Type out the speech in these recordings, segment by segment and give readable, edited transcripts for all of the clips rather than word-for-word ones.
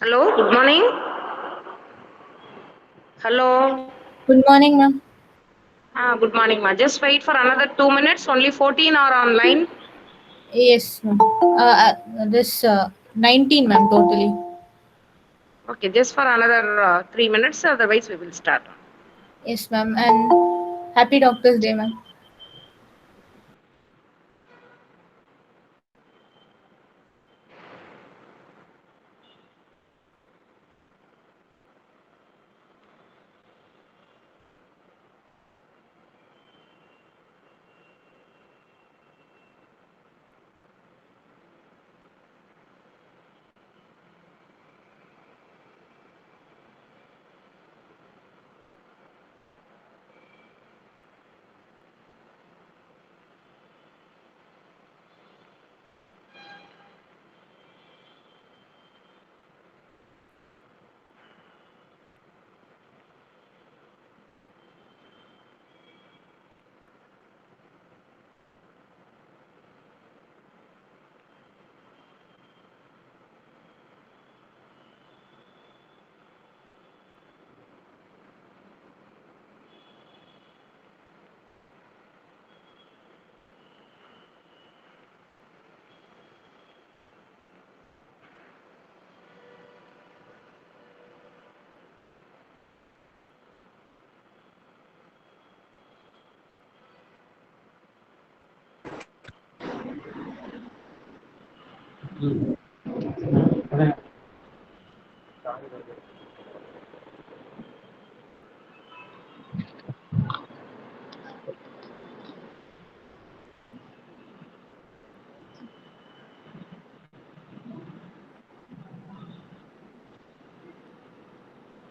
Hello, good morning. Hello. Good morning, ma'am. Good morning, ma. Just wait for another 2 minutes. Only 14 are online. Yes, ma'am. This 19, ma'am, totally. Okay, just for another 3 minutes. Otherwise, we will start. Yes, ma'am. And happy Doctor's Day, ma'am.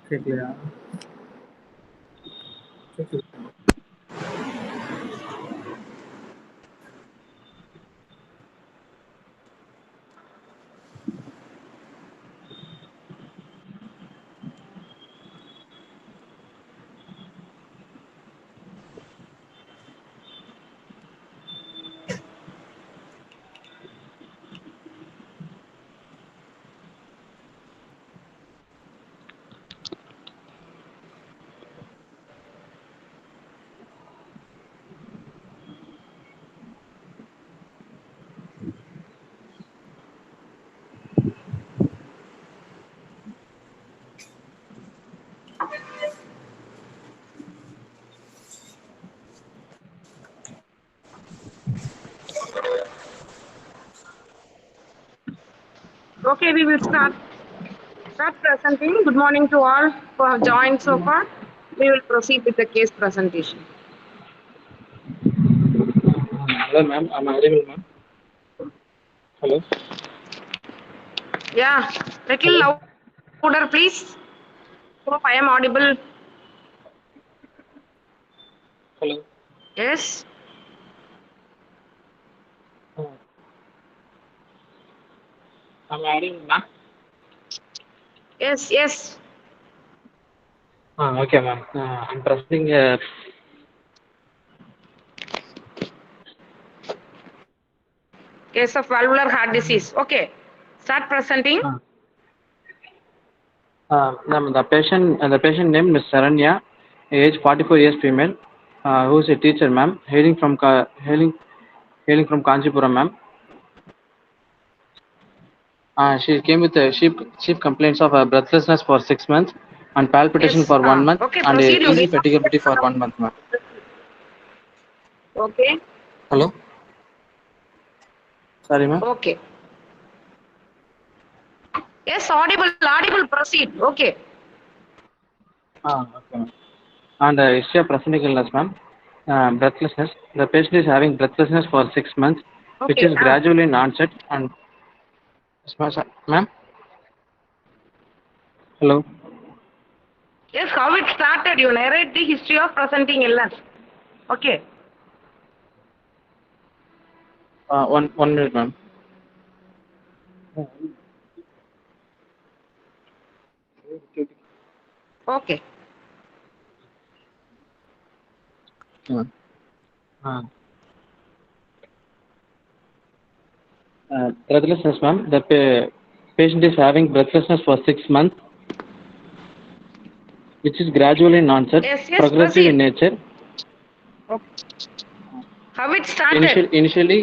கேட்கலையா? Okay, we will start presenting. Good morning to all who have joined so far. We will proceed with the case presentation. Hello, ma'am. Am I audible, ma'am? Hello? Yeah, little Hello? louder, please. Hope I am audible. Hello? Yes. Am I audible, ma'am? Yes. Yes. Okay, ma'am. I'm presenting. Case of valvular heart disease. Okay. Start presenting. Ma'am, the patient name is Saranya, age 44 years, female, who is a teacher, ma'am, hailing from Kanchipuram, ma'am. She came with sheep complaints of breathlessness for 6 months, and palpitation Yes. for 1 month, Okay, and proceed. You easy did. fatigability for 1 month, ma'am. Okay. Hello? Sorry, ma'am. Okay. Yes, audible. Audible. Proceed. Okay. Okay, ma'am. And history of presenting illness, ma'am. Breathlessness. The patient is having breathlessness for 6 months, which Okay. is gradually in onset. And ma'am, hello. Yes, how it started. You narrate the history of presenting illness. Okay. One minute, ma'am. Okay. Uh, uh, Breathlessness, ma'am. The patient is having breathlessness for 6 months, which is gradual in onset, Yes, progressive proceed. in nature. Okay. How it started? Initially,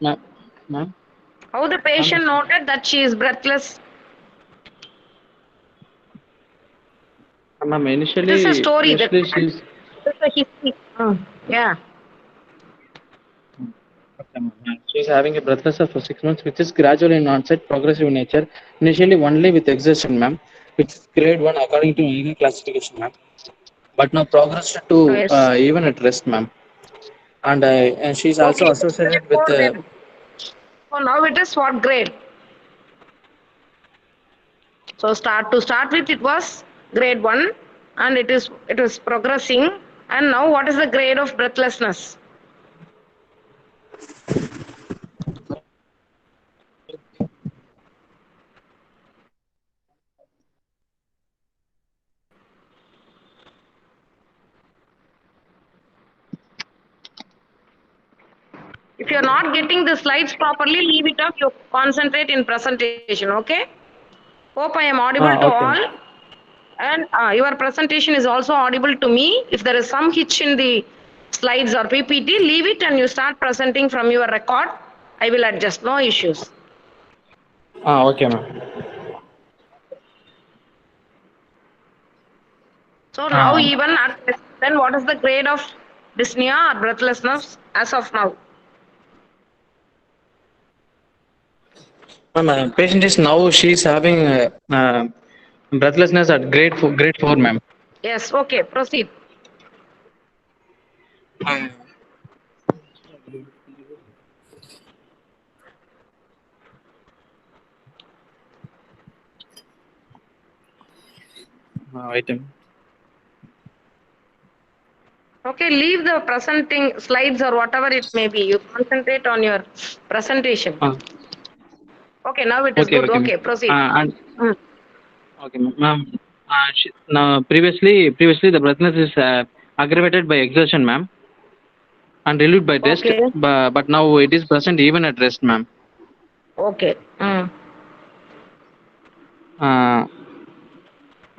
ma'am, ma'am, How the patient noted that she is breathless? ma'am, It is a story. initially she's It is a history. Yeah. okay, ma'am. She's having a breathlessness for 6 months, which is gradual in onset, progressive in nature. Initially, only with exertion, ma'am, which is grade 1 according to Eigen classification, ma'am. But now progressed to Yes. even at rest, ma'am. And she's Okay. also It is grade associated with 4 then. So now it is what grade? So start with it was grade 1 and it was progressing, and now what is the grade of breathlessness? If you're not getting the slides properly, leave it up. You concentrate in presentation, okay? Hope I am audible to okay. all. And your presentation is also audible to me. If there is some hitch in the slides or PPT, leave it and you start presenting from your record. I will adjust, no issues. Okay, ma'am. So now even at then what is the grade of dyspnea or breathlessness as of now? Ma'am, patient is now she's having breathlessness at grade 4, ma'am. Yes, okay, proceed. Wait a minute. Okay, leave the presenting slides or whatever it may be. You concentrate on your presentation. Okay, now it is good. Okay, Okay, ma'am. proceed. Okay, ma'am. Now previously the breathlessness is aggravated by exertion, ma'am, and relieved by rest. Okay. But now it is present even at rest, ma'am. Okay.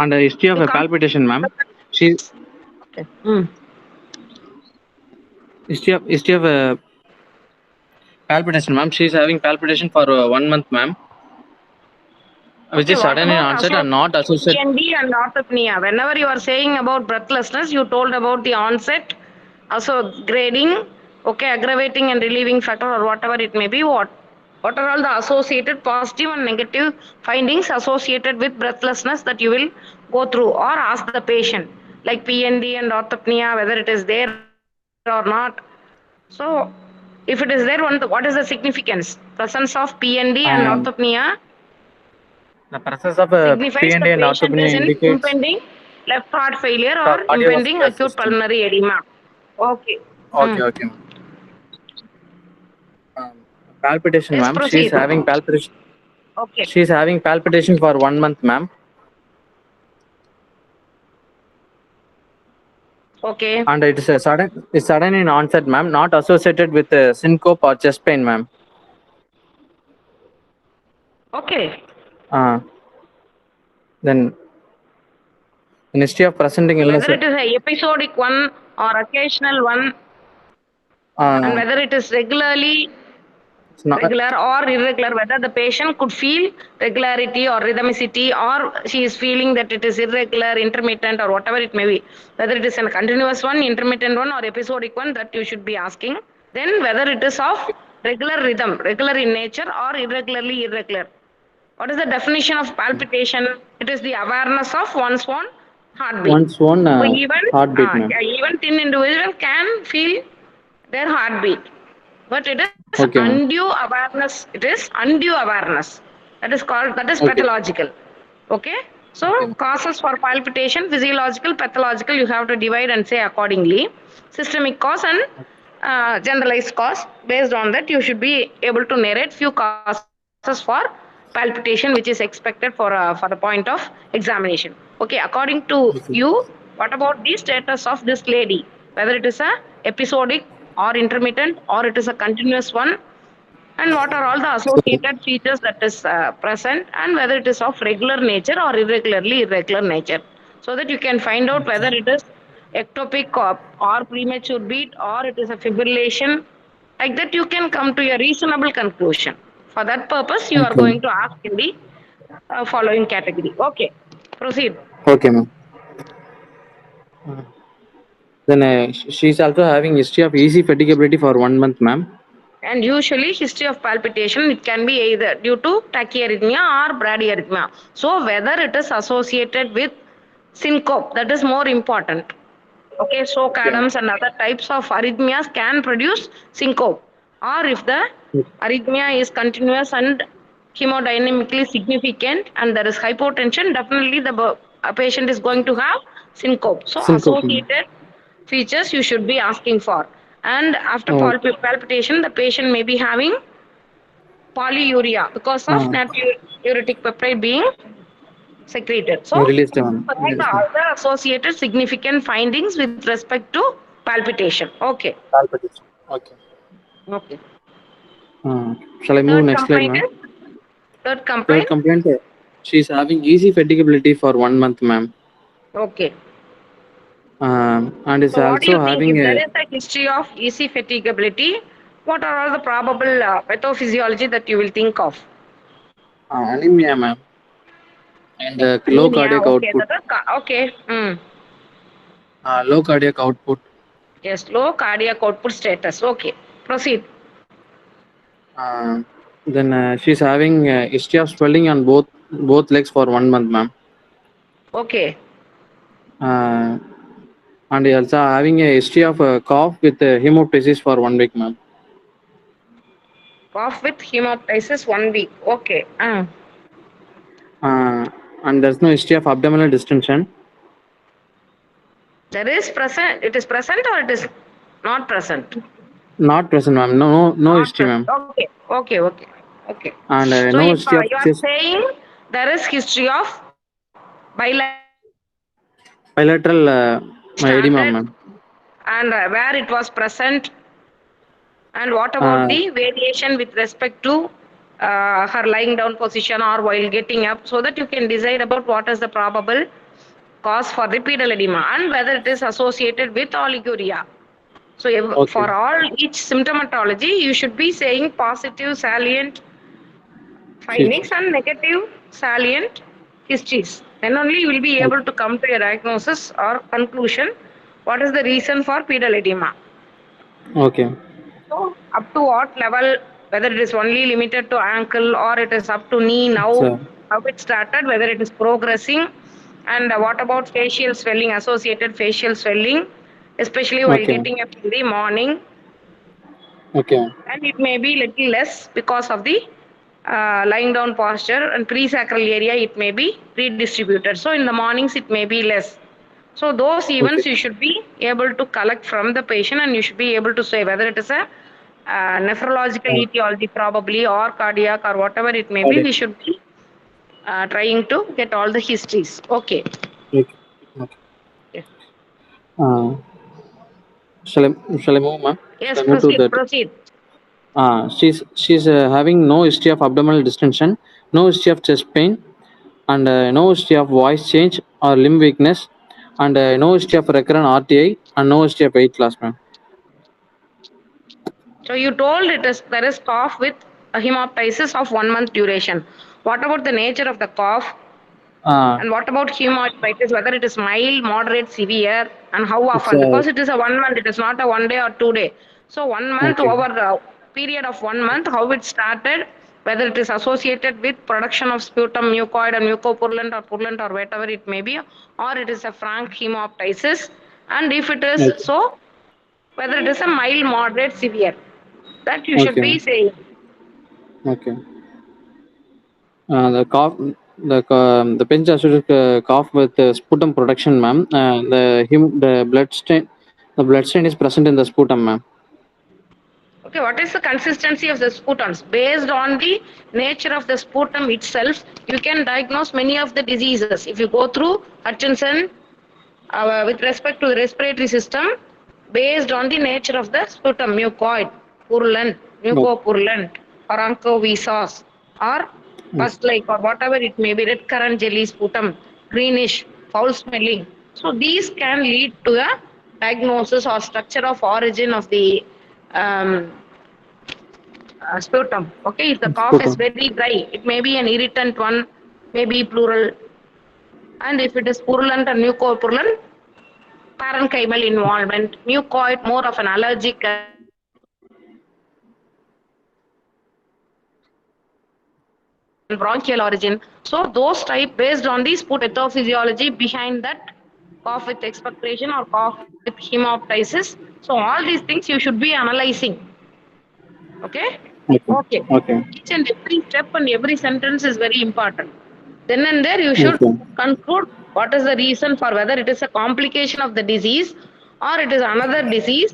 And a history of You a come. palpitation, ma'am. She Okay. history of a palpitation, ma'am. She's having palpitation for 1 month, ma'am, which Okay, is what sudden in about onset and not associated. PND and orthopnea? Whenever you are saying about breathlessness, you told about the onset, also grading, okay, aggravating and relieving factor or whatever it may be. What are all the associated positive and negative findings associated with breathlessness that you will go through or ask the patient, like PND and orthopnea, whether it is there or not. So, if it is there, what is the significance? Presence of PND and Um, orthopnea the presence of a signifies the PND and patient orthopnea is in indicates impending left heart failure or impending cardiovascular acute system. pulmonary edema. Okay. Okay. Um, Palpitation, Yes, ma'am. She's proceed. having palpitation. Okay. She's having palpitation for 1 month, ma'am, Okay. and it's sudden in onset, ma'am, not associated with syncope or chest pain, ma'am. Okay. Uh, then in history of presenting illness, Whether it is a episodic one or occasional one, and whether it is it's not. regular or irregular, whether the patient could feel regularity or rhythmicity, or she is feeling that it is irregular, intermittent, or whatever it may be, whether it is a continuous one, intermittent one, or episodic one, that you should be asking. Then whether it is of regular rhythm, regular in nature, or irregularly irregular. What is the definition of palpitation? It is the awareness of one's own heartbeat. One's own So heartbeat, ma'am. even thin individual can feel their heartbeat, but it is Okay, ma'am. undue awareness. It is undue awareness. That is Okay. pathological. Okay. So causes for palpitation, physiological, pathological, you have to divide and say accordingly. Systemic cause and generalized cause. Based on that, you should be able to narrate few causes for palpitation, which is expected for the point of examination. Okay. According to you, what about the status of this lady? Whether it is a episodic or intermittent or it is a continuous one, and what are all the associated features that is present, and whether it is of regular nature or irregular nature, so that you can find out whether it is ectopic or premature beat or it is a fibrillation. Like that, you can come to a reasonable conclusion. For that purpose, you are Okay. going to ask in the following category. Okay, proceed. Okay, ma'am. Then she's also having history of easy fatigability for 1 month, ma'am. And usually history of palpitation, it can be either due to tachyarrhythmia or bradyarrhythmia. So whether it is associated with syncope, that is more important. Okay, so Okay. Adams and other types of arrhythmias can produce syncope. Or if the arrhythmia is continuous and hemodynamically significant and there is hypotension, definitely the patient is going to have syncope. So Syncope, ma'am. associated features you should be asking for. And after Oh. palpitation, the patient may be having polyuria because of natriuretic peptide being secreted. So, Released, ma'am. provide the other associated significant findings with respect to palpitation. Okay. Palpitation. Okay. Okay. Shall I move Third next slide, complaint ma'am? is third Third complaint. complaint, she's having easy fatigability for 1 month, ma'am. Okay. And is So, what do also you think? having If there a is a history of easy fatigability, what are all the probable pathophysiology that you will think of? anemia, ma'am, and low Anemia. cardiac Okay. output. Okay. Low cardiac output. Yes. Low cardiac output status. Okay. Proceed. Then she's having history of swelling on both legs for 1 month, ma'am. Okay. And also having a history of cough with hemoptysis for 1 week, ma'am. Cough with hemoptysis 1 week. Okay. And there's no history of abdominal distension. There is present. It is present or it is not present? Not present, ma'am. No Not history, present. ma'am. Okay. And So no if history of you are chest saying there is history of bilateral edema, started ma'am. and where it was present, and what about the variation with respect to her lying down position or while getting up, so that you can decide about what is the probable cause for the pedal edema and whether it is associated with oliguria. So Okay. for all each symptomatology, you should be saying positive salient findings and negative salient histories. Then only you will be able to come to a diagnosis or conclusion what is the reason for pedal edema. Okay. So up to what level, whether it is only limited to ankle or it is up to knee now, So, how it started, whether it is progressing, and what about facial swelling, associated facial swelling, especially while okay. getting up in the morning, Okay. and it may be little less because of the lying down posture, and pre-sacral area it may be redistributed. So in the mornings it may be less. So those events Okay. you should be able to collect from the patient, and you should be able to say whether it is a nephrological etiology probably or cardiac or whatever it may be. Okay. We should be trying to get all the histories. Okay. Okay. Okay. Yes, Uh, shall I move, ma'am? yes, Shall I move to that? proceed. She's having no history of abdominal distension, no history of chest pain, and no history of voice change or limb weakness, and no history of recurrent RTI, and no history of weight loss, ma'am. So you told there is cough with a hemoptysis of 1 month duration. What about the nature of the cough? Uh, And what about hemoptysis, whether it is mild, moderate, severe, and how it's often? Because it is a 1 month, it is not a 1 day or 2 day. So 1 month, okay. over the period of 1 month, how it started, whether it is associated with production of sputum, mucoid, and mucopurulent or whatever it may be, or it is a frank hemoptysis. And if it is Okay. so, whether it is a mild, moderate, severe. That you should be Okay. saying. Okay. The cough, the pinch associated cough with sputum production, ma'am. The blood stain is present in the sputum, ma'am. Okay, what is the consistency of the sputums? Based on the nature of the sputum itself, you can diagnose many of the diseases. If you go through Hutchinson with respect to the respiratory system, based on the nature of the sputum, mucoid, purulent, No. mucopurulent. Parankovi sauce, or pus like, or whatever it may be, red currant jelly sputum, greenish, foul smelling. So these can lead to a diagnosis or structure of origin of the um, sputum. Okay, if the cough is Sputum. very dry, it may be an irritant one, maybe pleural, and if it is purulent and mucopurulent, parenchymal involvement, mucoid, more of an allergic bronchial origin. So those type based on the pathophysiology behind that cough with expectoration or cough with hemoptysis. So all these things you should be analyzing. Okay? Okay. Okay. Okay. Each and every step and every sentence is very important. Then and there you should Okay. conclude what is the reason for whether it is a complication of the disease or it is another disease.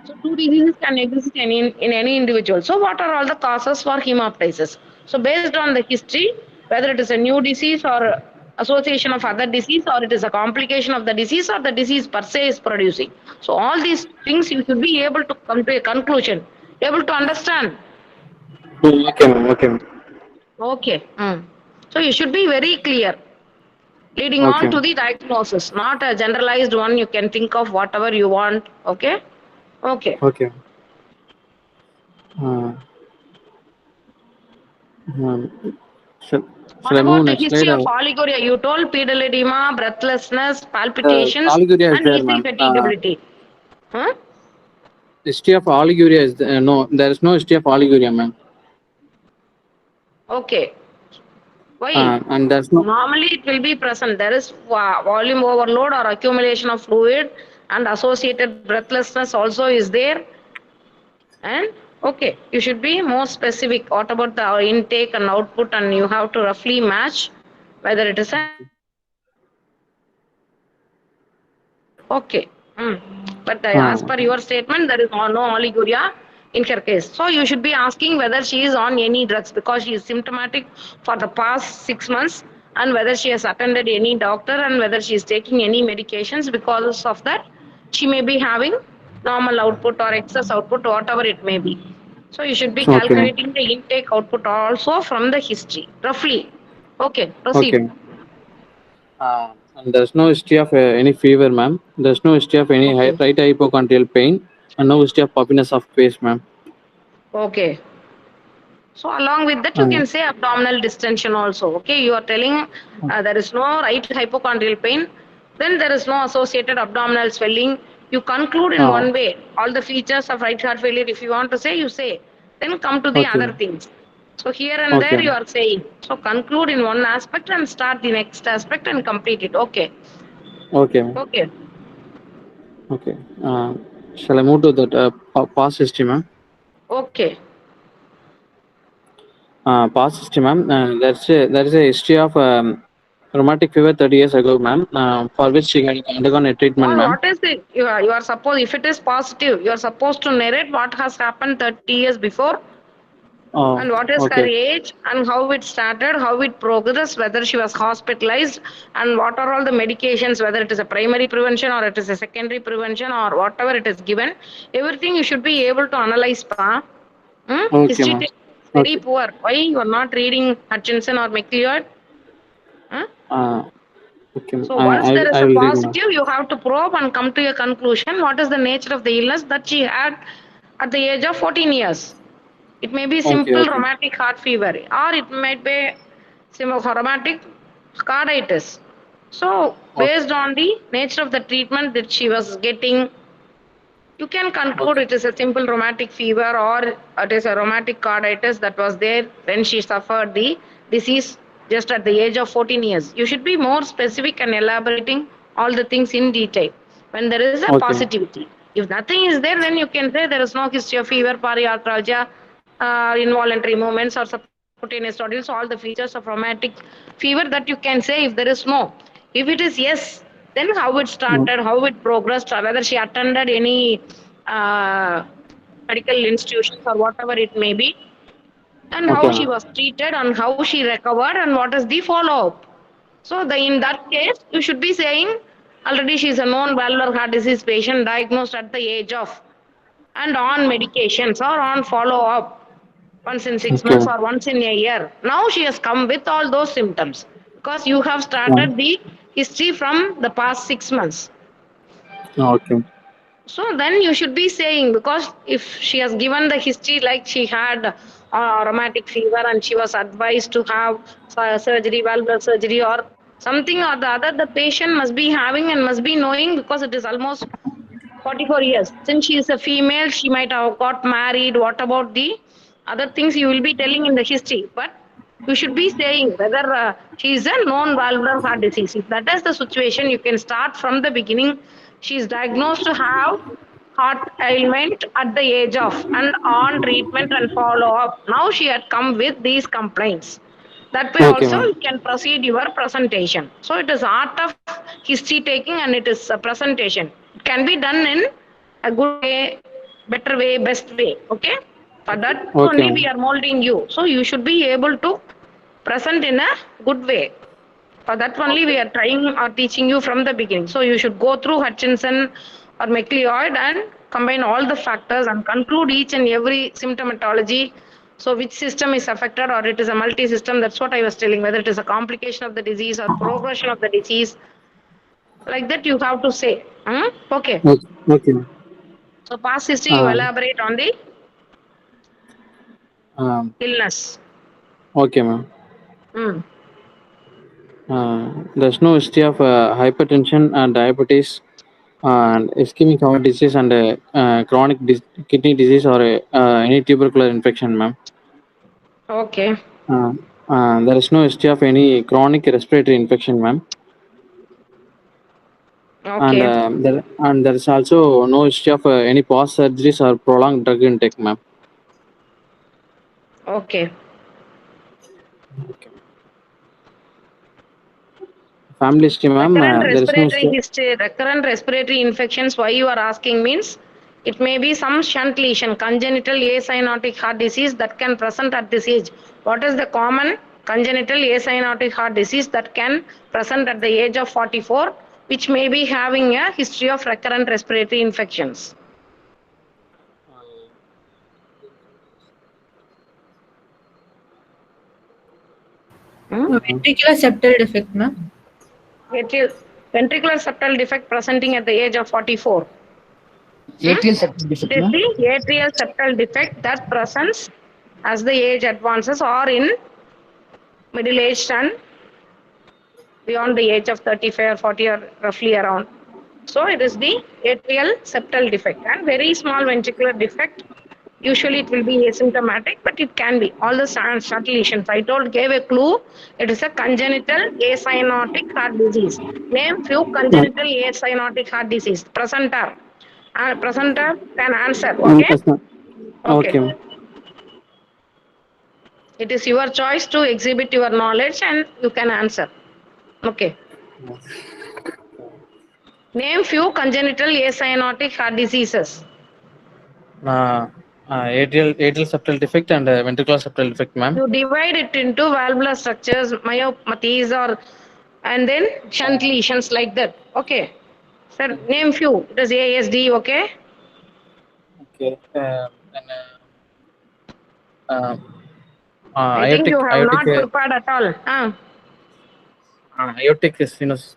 So two diseases can exist in any individual. So what are all the causes for hemoptysis? So based on the history, whether it is a new disease or association of other disease, or it is a complication of the disease, or the disease per se is producing. So all these things you should be able to come to a conclusion, able to understand. Okay, ma'am. Okay, ma'am. Okay. So you should be very clear. Leading on Okay. to the diagnosis, not a generalized one. You can think of whatever you want. Okay. Okay. Okay. Uh, shall, shall What I move about the next slide? history of oliguria? You told pedal edema, breathlessness, palpitations, Oliguria is and there, easy ma'am. fatigability. Huh? History of oliguria is no. There is no history of oliguria, ma'am. Okay. Why? And there's no. Normally it will be present. There is volume overload or accumulation of fluid, and associated breathlessness also is there. And okay, you should be more specific. What about the intake and output? And you have to roughly match whether it is a okay. But as per your statement, there is no oliguria in her case. So you should be asking whether she is on any drugs because she is symptomatic for the past 6 months, and whether she has attended any doctor and whether she is taking any medications. Because of that, she may be having normal output or excess output, whatever it may be. So you should be Okay. calculating the intake output also from the history, roughly. Okay, proceed. Okay. And there's no history of any fever, ma'am. There's no history of any Okay. right hypochondrial pain, and no history of puffiness of face, ma'am. Okay. So along with that, you Uh, can say abdominal distension also. Okay, you are telling there is no right hypochondrial pain, then there is no associated abdominal swelling. You conclude in uh, one way all the features of right heart failure. If you want to say, you say. Then come to the okay. other things. So here and there Okay. you are saying. So conclude in one aspect and start the next aspect and complete it. Okay. Okay, ma'am. Okay. Okay. Shall I move to that past history, ma'am? Okay. Past history, ma'am. There is a history of rheumatic fever 30 years ago, ma'am, for which she had undergone a treatment, Or ma'am. what is it? You are supposed, if it is positive, you are supposed to narrate what has happened 30 years before. Oh, And what is her okay. age and how it started, how it progressed, whether she was hospitalized, and what are all the medications, whether it is a primary prevention or it is a secondary prevention or whatever it is given. Everything you should be able to analyze. Okay, History ma'am. is very Okay. poor. Why you are not reading Hutchinson or McLeod? Huh? Uh, okay. So once there is I a will read, ma'am. positive, you have to probe and come to a conclusion. What is the nature of the illness that she had at the age of 14 years? It may be Okay. simple Okay. rheumatic heart fever, or it might be rheumatic carditis. So, Okay. based on the nature of the treatment that she was getting, you can conclude Okay. it is a simple rheumatic fever or it is a rheumatic carditis that was there when she suffered the disease just at the age of 14 years. You should be more specific and elaborating all the things in detail when there is a Okay. positivity. If nothing is there, then you can say there is no history of fever, polyarthralgia, involuntary movements, or subcutaneous nodules, all the features of rheumatic fever that you can say if there is no. If it is yes, then how it started, how it progressed, or whether she attended any uh, medical institutions or whatever it may be, and Okay, how she ma'am. was treated and how she recovered and what is the follow-up. So in that case, you should be saying already she is a known valvular heart disease patient diagnosed at the age of and on medications or on follow-up. once in 6 months Okay. or once in a year. Now she has come with all those symptoms because you have Yeah. started the history from the past 6 months. Okay. So then you should be saying, because if she has given the history like she had rheumatic fever and she was advised to have surgery, valvular surgery, or something or the other, the patient must be having and must be knowing because it is almost 44 years. Since she is a female, she might have got married. What about the other things you will be telling in the history? But you should be saying whether she is a known valvular heart disease. If that is the situation, you can start from the beginning. She is diagnosed to have heart ailment at the age of and on treatment and follow up. Now she had come with these complaints. That way Okay, also ma'am. you can proceed your presentation. So it is art of history taking and it is a presentation. It can be done in a good way, better way, best way. Okay. For that Okay, only we ma'am. are molding you. So you should be able to present in a good way. For that only Okay. we are trying or teaching you from the beginning. So you should go through Hutchinson or McLeod and combine all the factors and conclude each and every symptomatology. So which system is affected or it is a multi-system. That's what I was telling, whether it is a complication of the disease or progression of the disease. Like that you have to say. Okay. Okay. Okay, ma'am. So past history you Uh, elaborate on the um, illness. okay, ma'am. Hmm. There's no history of hypertension and diabetes and ischemic heart disease and chronic kidney disease or any tubercular infection, ma'am. Okay. Uh, there is no history of any chronic respiratory infection, ma'am. And Okay. there is also no history of any past surgeries or prolonged drug intake, ma'am. Okay. Okay. Family history, ma'am. Recurrent respiratory infections, why you are asking means it may be some shunt lesion, congenital acyanotic heart disease that can present at this age. What is the common congenital acyanotic heart disease that can present at the age of 44, which may be having a history of recurrent respiratory infections? Hmm? Ventricular septal defect, ma'am. Atrial, ventricular septal defect presenting at the age of 44. Hmm? Atrial septal It defect, is ma'am. the atrial septal defect that presents as the age advances or in middle aged and beyond the age of 35 or 40 or roughly around. So it is the atrial septal defect and very small ventricular defect. Usually it will be asymptomatic, but it can be all the subtle lesions. I told gave a clue. It is a congenital acyanotic heart disease. Name few congenital acyanotic heart disease. Presenter. Presenter can answer. Okay. Yes, ma'am. Okay. Okay, ma'am. It is your choice to exhibit your knowledge and you can answer. Okay. Name few congenital acyanotic heart diseases. Atrial septal defect and ventricular septal defect, ma'am. You divide it into valvular structures, myopathies, or and then shunt lesions like that. Okay. Sir, name few. It is ASD, okay? Okay. And uh, I think you have not prepared at all. aortic stenosis.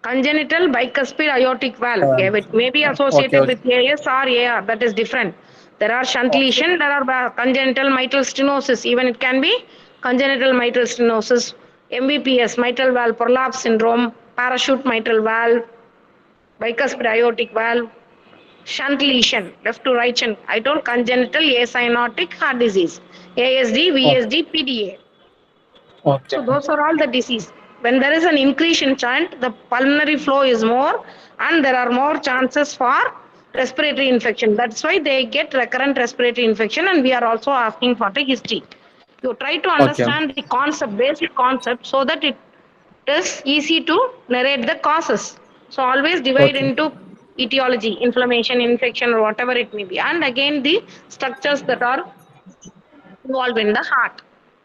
Congenital bicuspid aortic valve. Uh, Yeah, it may be okay, associated okay. with AS or AR. That is different. There are shunt Okay. lesion. There are congenital mitral stenosis. Even it can be congenital mitral stenosis, MVPS, mitral valve prolapse syndrome, parachute mitral valve, bicuspid aortic valve, shunt lesion, left to right shunt. I told congenital acyanotic heart disease, ASD, Okay. VSD, PDA. Okay. So those are all the disease. When there is an increase in shunt, the pulmonary flow is more and there are more chances for respiratory infection. That's why they get recurrent respiratory infection and we are also asking for the history. You try to Okay. understand the concept, basic concept, so that it is easy to narrate the causes. So always divide Okay. into etiology, inflammation, infection, or whatever it may be. And again, the structures that are involved in the heart,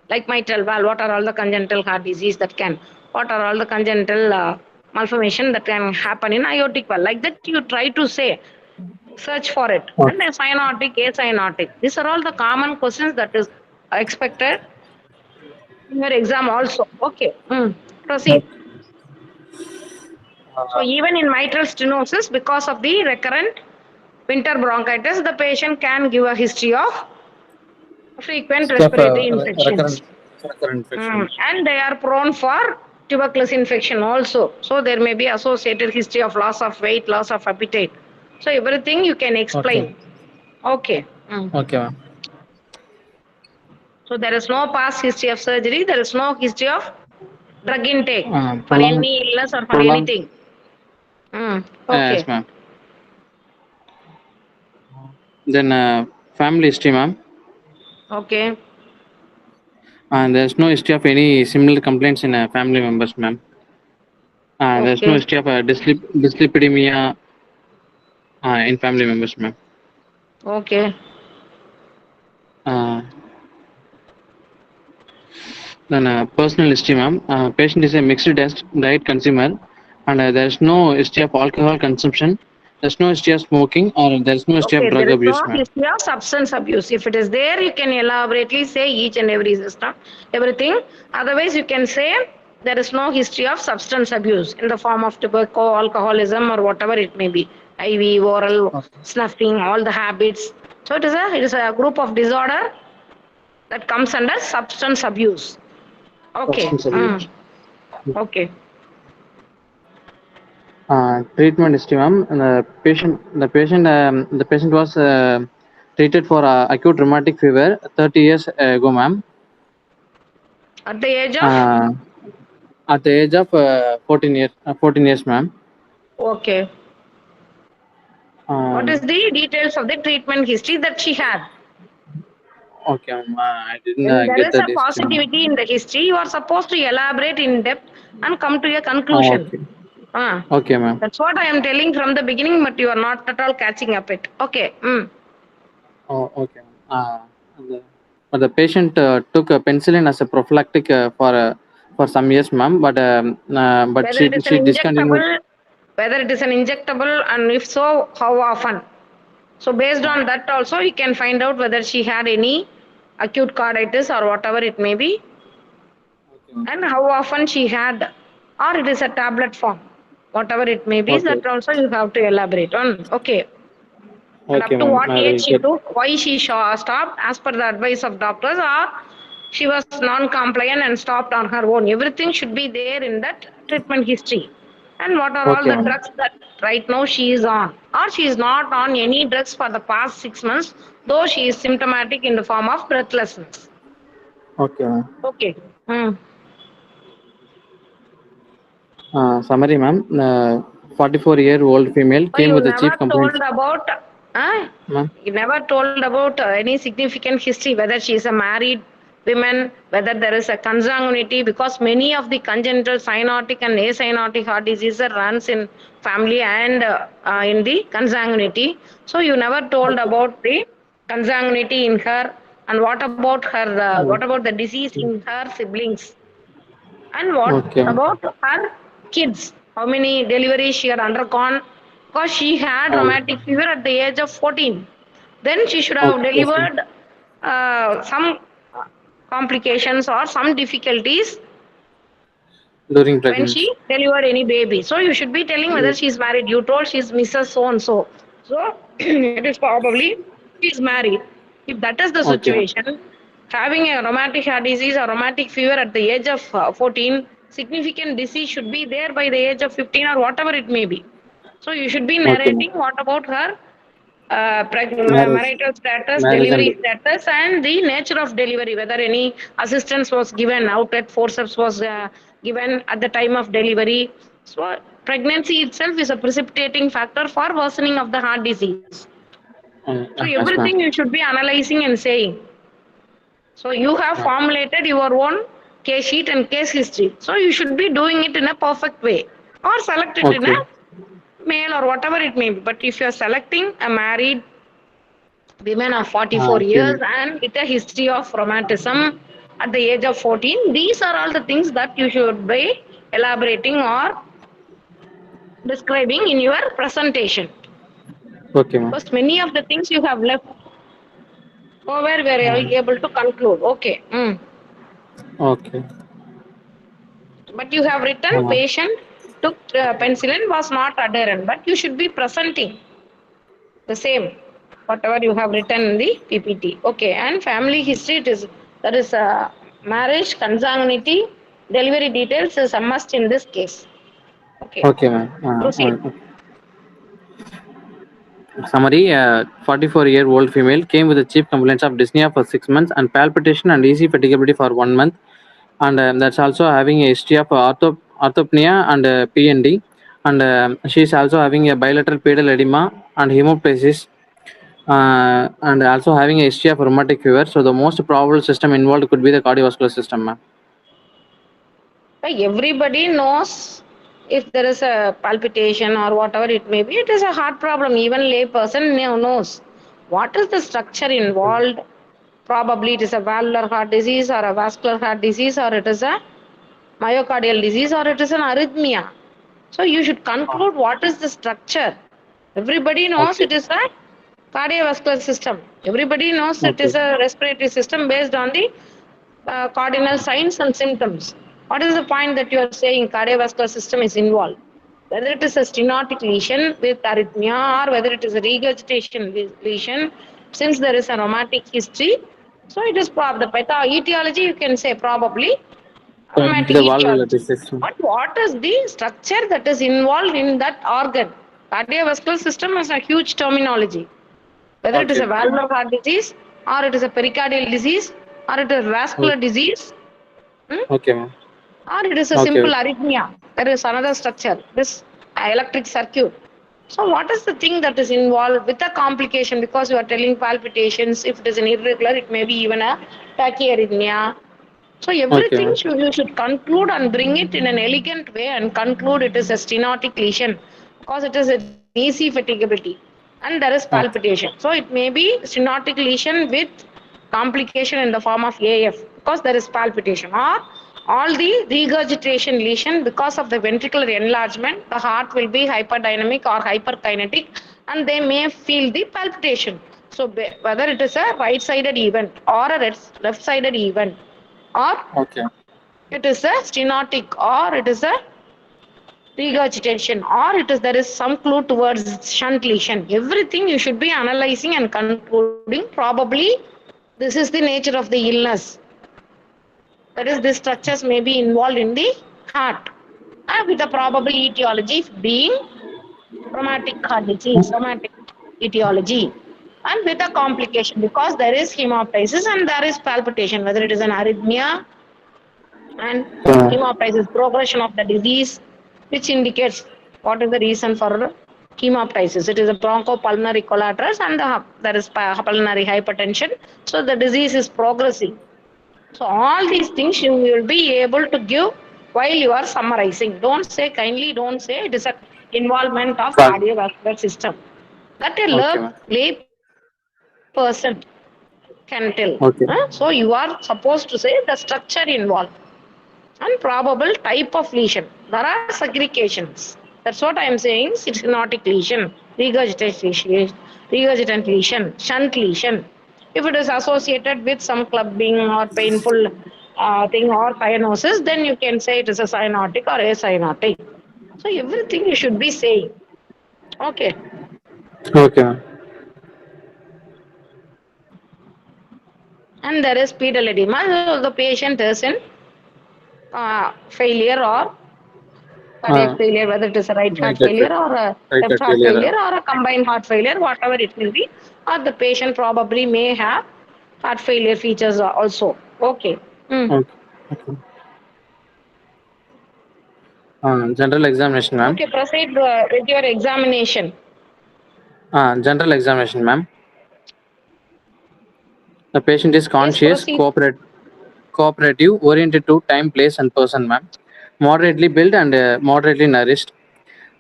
like mitral valve. What are all the congenital heart disease that can? What are all the congenital malformation that can happen in aortic valve? Like that, you try to say search for it. Okay. And a cyanotic, acyanotic. These are all the common questions that is expected in your exam also. Okay. Proceed. So even in mitral stenosis, because of the recurrent winter bronchitis, the patient can give a history of frequent respiratory infections. Recurrent infection. And they are prone for tuberculosis infection also. So there may be associated history of loss of weight, loss of appetite. So everything you can explain. Okay. Okay, ma'am. So there is no past history of surgery. There is no history of drug intake for Prolonged, any illness or for prolonged. anything. Yes, Okay. ma'am. Then family history, ma'am. Okay. And there's no history of any similar complaints in family members, ma'am. There's no Okay. history of dyslipidemia in family members, ma'am. Okay. Then personal history, ma'am. Patient is a mixed diet consumer, and there's no history of alcohol consumption. There's no history of smoking, or there's no history of Okay, drug there is no abuse, ma'am. history of substance abuse. If it is there, you can elaborately say each and every system, everything. Otherwise, you can say there is no history of substance abuse in the form of tobacco, alcoholism, or whatever it may be. IV, oral, snuffing, all the habits. So it is a group of disorder that comes under substance abuse. Okay. Substance abuse. Okay. Treatment history, ma'am. The patient was treated for acute rheumatic fever 30 years ago, ma'am. At the age of? At the age of 14 years, ma'am. Okay. What is the details of the treatment history that she had? Okay, ma'am. I didn't When there get is the a history, ma'am. positivity in the history, you are supposed to elaborate in depth and come to a conclusion. Okay. Okay, ma'am. That's what I am telling from the beginning, but you are not at all catching up it. Okay. Oh, okay. But the patient took penicillin as a prophylactic for some years, ma'am. But Whether it is an she discontinued. injectable, whether it is an injectable, and if so, how often? So based on that also, you can find out whether she had any acute carditis or whatever it may be, and how often she had, or it is a tablet form, whatever it may be. Okay. That also you have to elaborate on. Okay. And Okay, up to ma'am. what I age will she get. took, why she stopped as per the advice of doctors, or she was non-compliant and stopped on her own. Everything should be there in that treatment history. And what are all Okay, the ma'am. drugs that right now she is on, or she is not on any drugs for the past 6 months, though she is symptomatic in the form of breathlessness. Okay, ma'am. Okay. Summary, ma'am. 44-year-old female So came you with the never chief told complaints. about, Ma'am. you never told about any significant history, whether she is a married woman, whether there is a consanguinity, because many of the congenital cyanotic and acyanotic heart diseases runs in family and in the consanguinity. So you never told about the consanguinity in her, and what about her? What about the disease in her siblings? And what Okay. about her kids? How many deliveries she had undergone? Because she had rheumatic fever at the age of 14. Then she should have Okay. delivered some complications or some difficulties During when she pregnancy. delivered any baby. So you should be telling whether she is married. You told she is Mrs. So and so. So it is probably she is married. If that is the Okay. situation, having a rheumatic heart disease or rheumatic fever at the age of 14, significant disease should be there by the age of 15 or whatever it may be. So you should be Okay, ma'am. narrating what about her Marriage. marital status, Marriage delivery and status, and the nature of delivery, whether any assistance was given, outlet forceps was given at the time of delivery. So pregnancy itself is a precipitating factor for worsening of the heart disease. So yes, ma'am. everything you should be analyzing and saying. So you have formulated your own case sheet and case history. So you should be doing it in a perfect way, or select it in a Okay. male or whatever it may be. But if you are selecting a married women of 44 years Female. and with a history of rheumatism at the age of 14, these are all the things that you should be elaborating or describing in your presentation. Okay, ma'am. Because many of the things you have left over we are able to conclude. Okay. Okay. But you have written patient took penicillin was not adherent, but you should be presenting the same whatever you have written in the PPT. Okay, and family history it is that is marriage, consanguinity, delivery details is a must in this case. Okay, Okay, ma'am. proceed. Summary: 44-year-old female came with a chief complaints of dyspnea for 6 months and palpitation and easy fatigability for 1 month, and that's also having a history of orthopnea and PND, and she's also having a bilateral pedal edema and hemoptysis, and also having a history of rheumatic fever. So the most probable system involved could be the cardiovascular system, ma'am. Everybody knows if there is a palpitation or whatever it may be, it is a heart problem. Even lay person knows what is the structure involved. Probably it is a valvular heart disease or a vascular heart disease or it is a myocardial disease or it is an arrhythmia. So you should conclude what is the structure. Everybody knows Okay. it is a cardiovascular system. Everybody knows it Okay. is a respiratory system based on the cardinal signs and symptoms. What is the point that you are saying cardiovascular system is involved? Whether it is a stenotic lesion with arrhythmia or whether it is a regurgitation lesion, since there is a rheumatic history, so it is the etiology you can say probably rheumatic The valvular etiology. disease. But what is the structure that is involved in that organ? Cardiovascular system is a huge terminology. Whether it is Okay. a valvular heart disease or it is a pericardial disease or it is vascular disease, Okay, ma'am. or it is a Okay. simple arrhythmia. There is another structure, this electric circuit. So, what is the thing that is involved with the complication? Because you are telling palpitations, if it is an irregular, it may be even a tachyarrhythmia. So, Okay, everything ma'am. you should conclude and bring it in an elegant way and conclude it is a stenotic lesion because it is an easy fatigability and there is Okay. palpitation. So, it may be stenotic lesion with complication in the form of AF because there is palpitation or all the regurgitation lesion because of the ventricular enlargement the heart will be hyperdynamic or hyperkinetic and they may feel the palpitation. So whether it is a right sided event or a left sided event or Okay. it is a stenotic or it is a regurgitation or it is there is some clue towards shunt lesion, everything you should be analyzing and concluding probably this is the nature of the illness. That is, these structures may be involved in the heart with a probable etiology being rheumatic heart disease, rheumatic etiology, and with a complication because there is hemoptysis and there is palpitation, whether it is an arrhythmia and hemoptysis, progression of the disease, which indicates what is the reason for hemoptysis. It is a bronchopulmonary collaterals and there is pulmonary hypertension. So the disease is progressing. So all these things you will be able to give while you are summarizing. Don't say kindly, don't say it is a involvement of Fine. cardiovascular system. That a Okay, ma'am. lay person can tell. So Okay. you are supposed to say the structure involved and probable type of lesion. There are segregations. That's what I am saying. Stenotic lesion, regurgitant lesion, shunt lesion. If it is associated with some clubbing or painful thing or cyanosis, then you can say it is a cyanotic or acyanotic. So everything you should be saying. Okay. Okay, ma'am. And there is pedal edema. So the patient is in failure or cardiac Uh, failure, whether it is a right heart right, right, failure or a right, left right, heart failure. failure or a combined heart failure, whatever it will be, or the patient probably may have heart failure features also. Okay. Okay. Okay. General examination, ma'am. Okay, proceed with your examination. General examination, ma'am. The patient is Yes, conscious, proceed. cooperative, oriented to time, place, and person, ma'am. Moderately built and moderately nourished,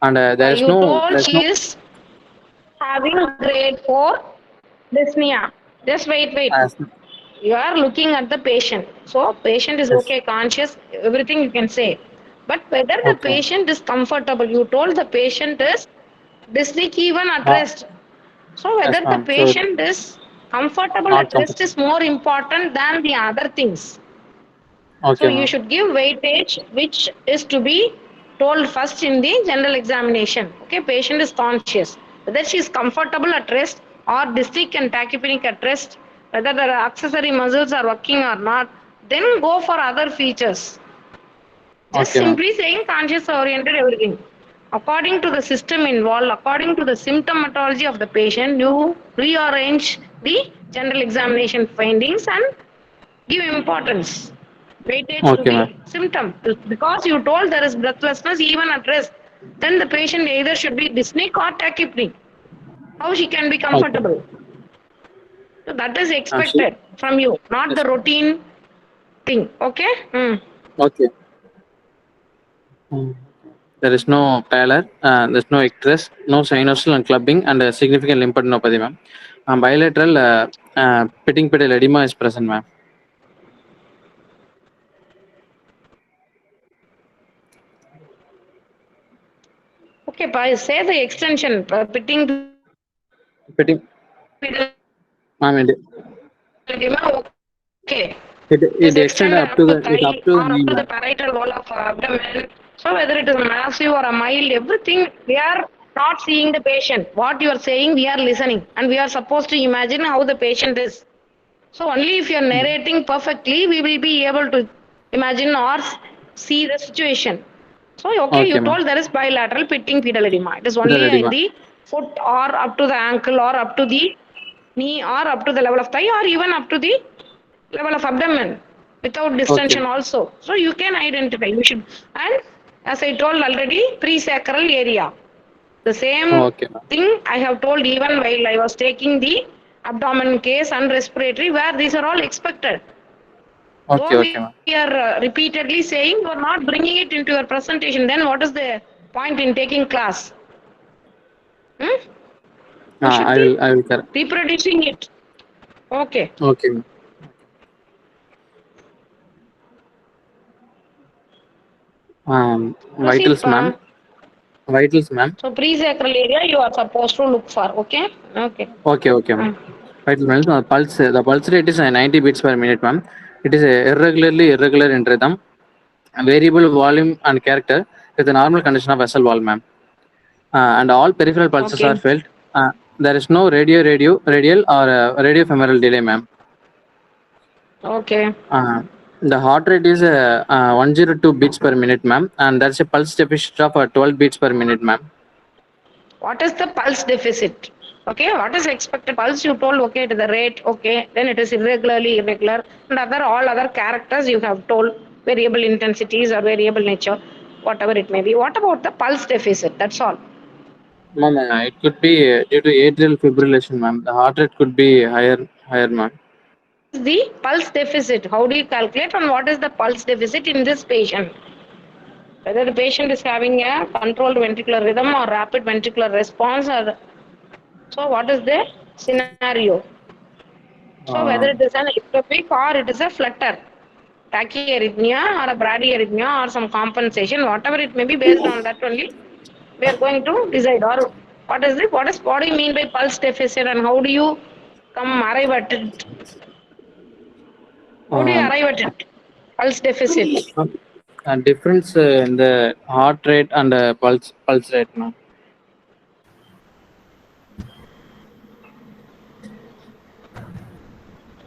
and You told there's she no. is having grade 4 dyspnea. Just wait. As, You are looking at the patient. So patient is yes. okay, conscious, everything you can say. But whether the Okay. patient is comfortable, you told the patient is dyspneic even at Uh, rest. So whether Yes, the ma'am. So patient is comfortable not at rest comfortable. is more important than the other things. So Okay, you ma'am. should give weightage which is to be told first in the general examination. Okay, patient is conscious. Whether she is comfortable at rest or dystic and tachypneic at rest, whether the accessory muscles are working or not, then go for other features. Just Okay, ma'am. simply saying conscious oriented everything. According to the system involved, according to the symptomatology of the patient, you rearrange the general examination findings and give importance, weightage to Okay, the ma'am. symptom. Because you told there is breathlessness even at rest, then the patient either should be dyspneic or tachypneic. How she can be Okay. comfortable? So that is She, expected from you, not yes. the routine thing. Okay? Okay. Mm. There is no pallor, there's no icterus, no cynosal and clubbing, and a significant lymphadenopathy, ma'am. Bilateral pitting pedal edema is present, ma'am. Okay, say the extension, pitting Pitting, ma'am, okay. It is it extend extended up to up to it up thigh to the or knee, up to the ma'am. parietal wall of abdomen. So whether it is massive or a mild, everything we are not seeing the patient. What you are saying, we are listening, and we are supposed to imagine how the patient is. So only if you are narrating perfectly, we will be able to imagine or see the situation. So okay, you Okay, ma'am. told there is bilateral pitting pedal edema. It is Pedal only in edema. the foot or up to the ankle or up to the knee or up to the level of thigh or even up to the level of abdomen without Okay. distension also. So you can identify. You should, and as I told already, presacral area. The same Okay, ma'am. thing I have told even while I was taking the abdomen case and respiratory, where these are all expected. Okay, Though okay, we ma'am. are repeatedly saying you are not bringing it into your presentation, then what is the point in taking class? Hmm? You should be I will correct. reproducing it. Okay. Okay, ma'am. Proceed. Vitals, ma'am. Vitals, ma'am. So presacral area you are supposed to look for. Okay. Okay. Okay, okay, ma'am. Vital ma'am. The pulse rate is 90 beats per minute, ma'am. It is irregular in rhythm, variable volume and character with a normal condition of vessel wall, ma'am. And all peripheral pulses are Okay. felt. There is no radial or radiofemoral delay, ma'am. Okay. Uh, the heart rate is 102 beats per minute, ma'am, and there's a pulse deficit of 12 beats per minute, ma'am. What is the pulse deficit? Okay, what is expected pulse? You told okay to the rate, okay, then it is irregular, and all other characters you have told variable intensities or variable nature, whatever it may be. What about the pulse deficit? That's all. Ma'am, it could be due to atrial fibrillation, ma'am. The heart rate could be higher, ma'am. What is the pulse deficit? How do you calculate and what is the pulse deficit in this patient? Whether the patient is having a controlled ventricular rhythm or rapid ventricular response or so what is the scenario? So whether Uh, it is an ectopic or it is a flutter, tachyarrhythmia or a bradyarrhythmia or some compensation, whatever it may be, based on that only we are going to decide. Or what do you mean by pulse deficit and how do you arrive at it? How do you um, arrive at it? Pulse deficit. difference in the heart rate and pulse rate, ma'am.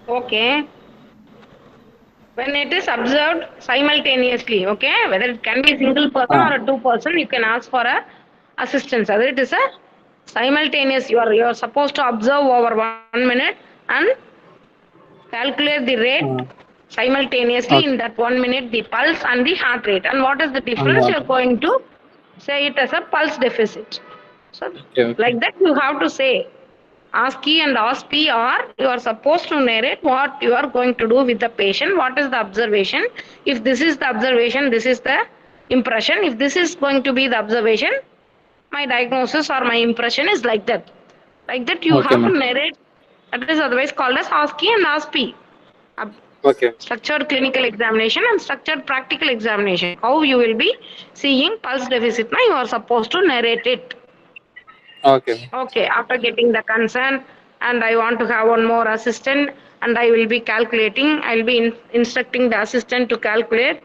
Okay. When it is observed simultaneously, okay, whether it can be a single person Uh, or a two-person, you can ask for a assistance. Whether it is a simultaneous, you are supposed to observe over 1 minute and calculate the rate uh, simultaneously in okay. that 1 minute, the pulse and the heart rate. And what is the And difference? You what? are going to say it as a pulse deficit. So, Okay, okay. like that, you have to say ASCII and OSPI are you are supposed to narrate what you are going to do with the patient, what is the observation. If this is the observation, this is the impression. If this is going to be the observation, my diagnosis or my impression is like that. Like that, you Okay, have to ma'am. narrate. That is otherwise called as ASCII and OSPI. Okay. Structured clinical examination and structured practical examination. How you will be seeing pulse deficit, now you are supposed to narrate it. Okay. Okay, after getting the consent, and I want to have one more assistant, and I will be calculating. I'll be instructing the assistant to calculate.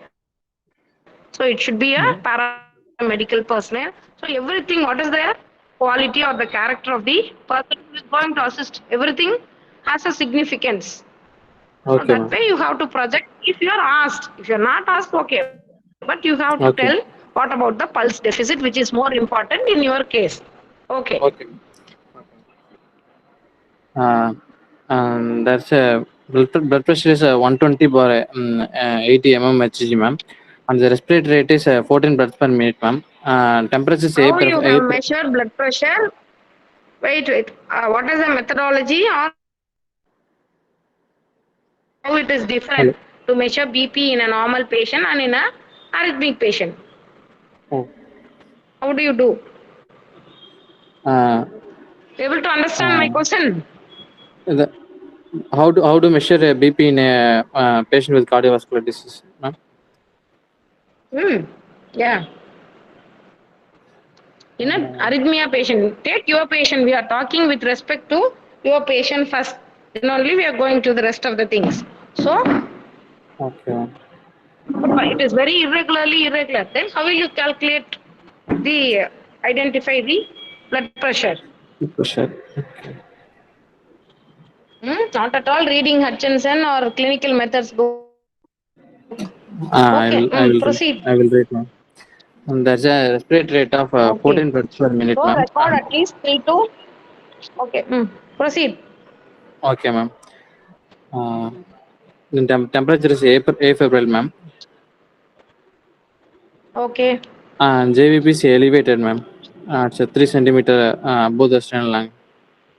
So it should be a paramedical personnel. So everything, what is the quality or the character of the person who is going to assist, everything has a significance. So that way Okay, you ma'am. have to project if you are asked. If you're not asked, okay, but you have to tell what about the Okay. pulse deficit, which is more important in your case. Okay. Okay. Uh, and that's a blood pressure is 120 by 80 mmHg, ma'am. And the respiratory rate is 14 breaths per minute, ma'am. Temperature is How you have A. measured blood pressure? Wait. What is the methodology or how it is different Hello. to measure BP in a normal patient and in a arrhythmic patient? Oh. How do you do? Uh, Able to understand my uh, question? the, how to measure a BP in a patient with cardiovascular disease, ma'am? Hmm. Yeah. In an arrhythmia patient, take your patient. We are talking with respect to your patient first. Then only we are going to the rest of the things. So Okay. it is very irregular. Then how will you calculate the identify the blood pressure? Pressure. Not at all reading Hutchinson or clinical methods book. I Okay, will. I will read. proceed. I will read, ma'am. And there's a respiratory rate of Okay. 14 breaths per minute, So ma'am. record at least 3 to. Okay. Proceed. Okay, ma'am. Uh, the temperature is A Febrile, ma'am. Okay. And JVP is elevated, ma'am. It's a 3 centimeter above the sternal line.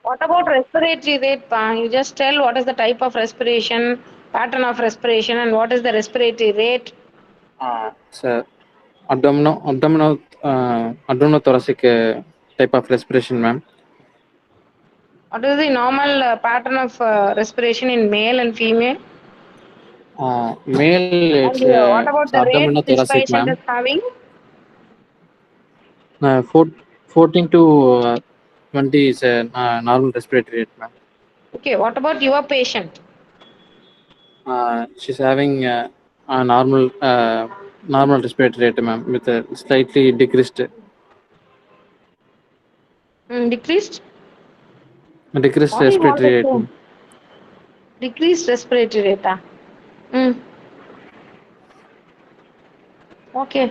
What about respiratory rate, Pa? You just tell what is the type of respiration, pattern of respiration, and what is the respiratory rate. It's a abdominothoracic type of respiration, ma'am. What is the normal pattern of respiration in male and female? Male, And what it's about the rate this abdominothoracic, patient ma'am. is having? 14 to 20 is a normal respiratory rate, ma'am. Okay. What about your patient? She's having a normal respiratory rate, ma'am, with a slightly Decreased? decreased What do you want respiratory to rate, say? ma'am. Decreased respiratory rate. Mm. Okay.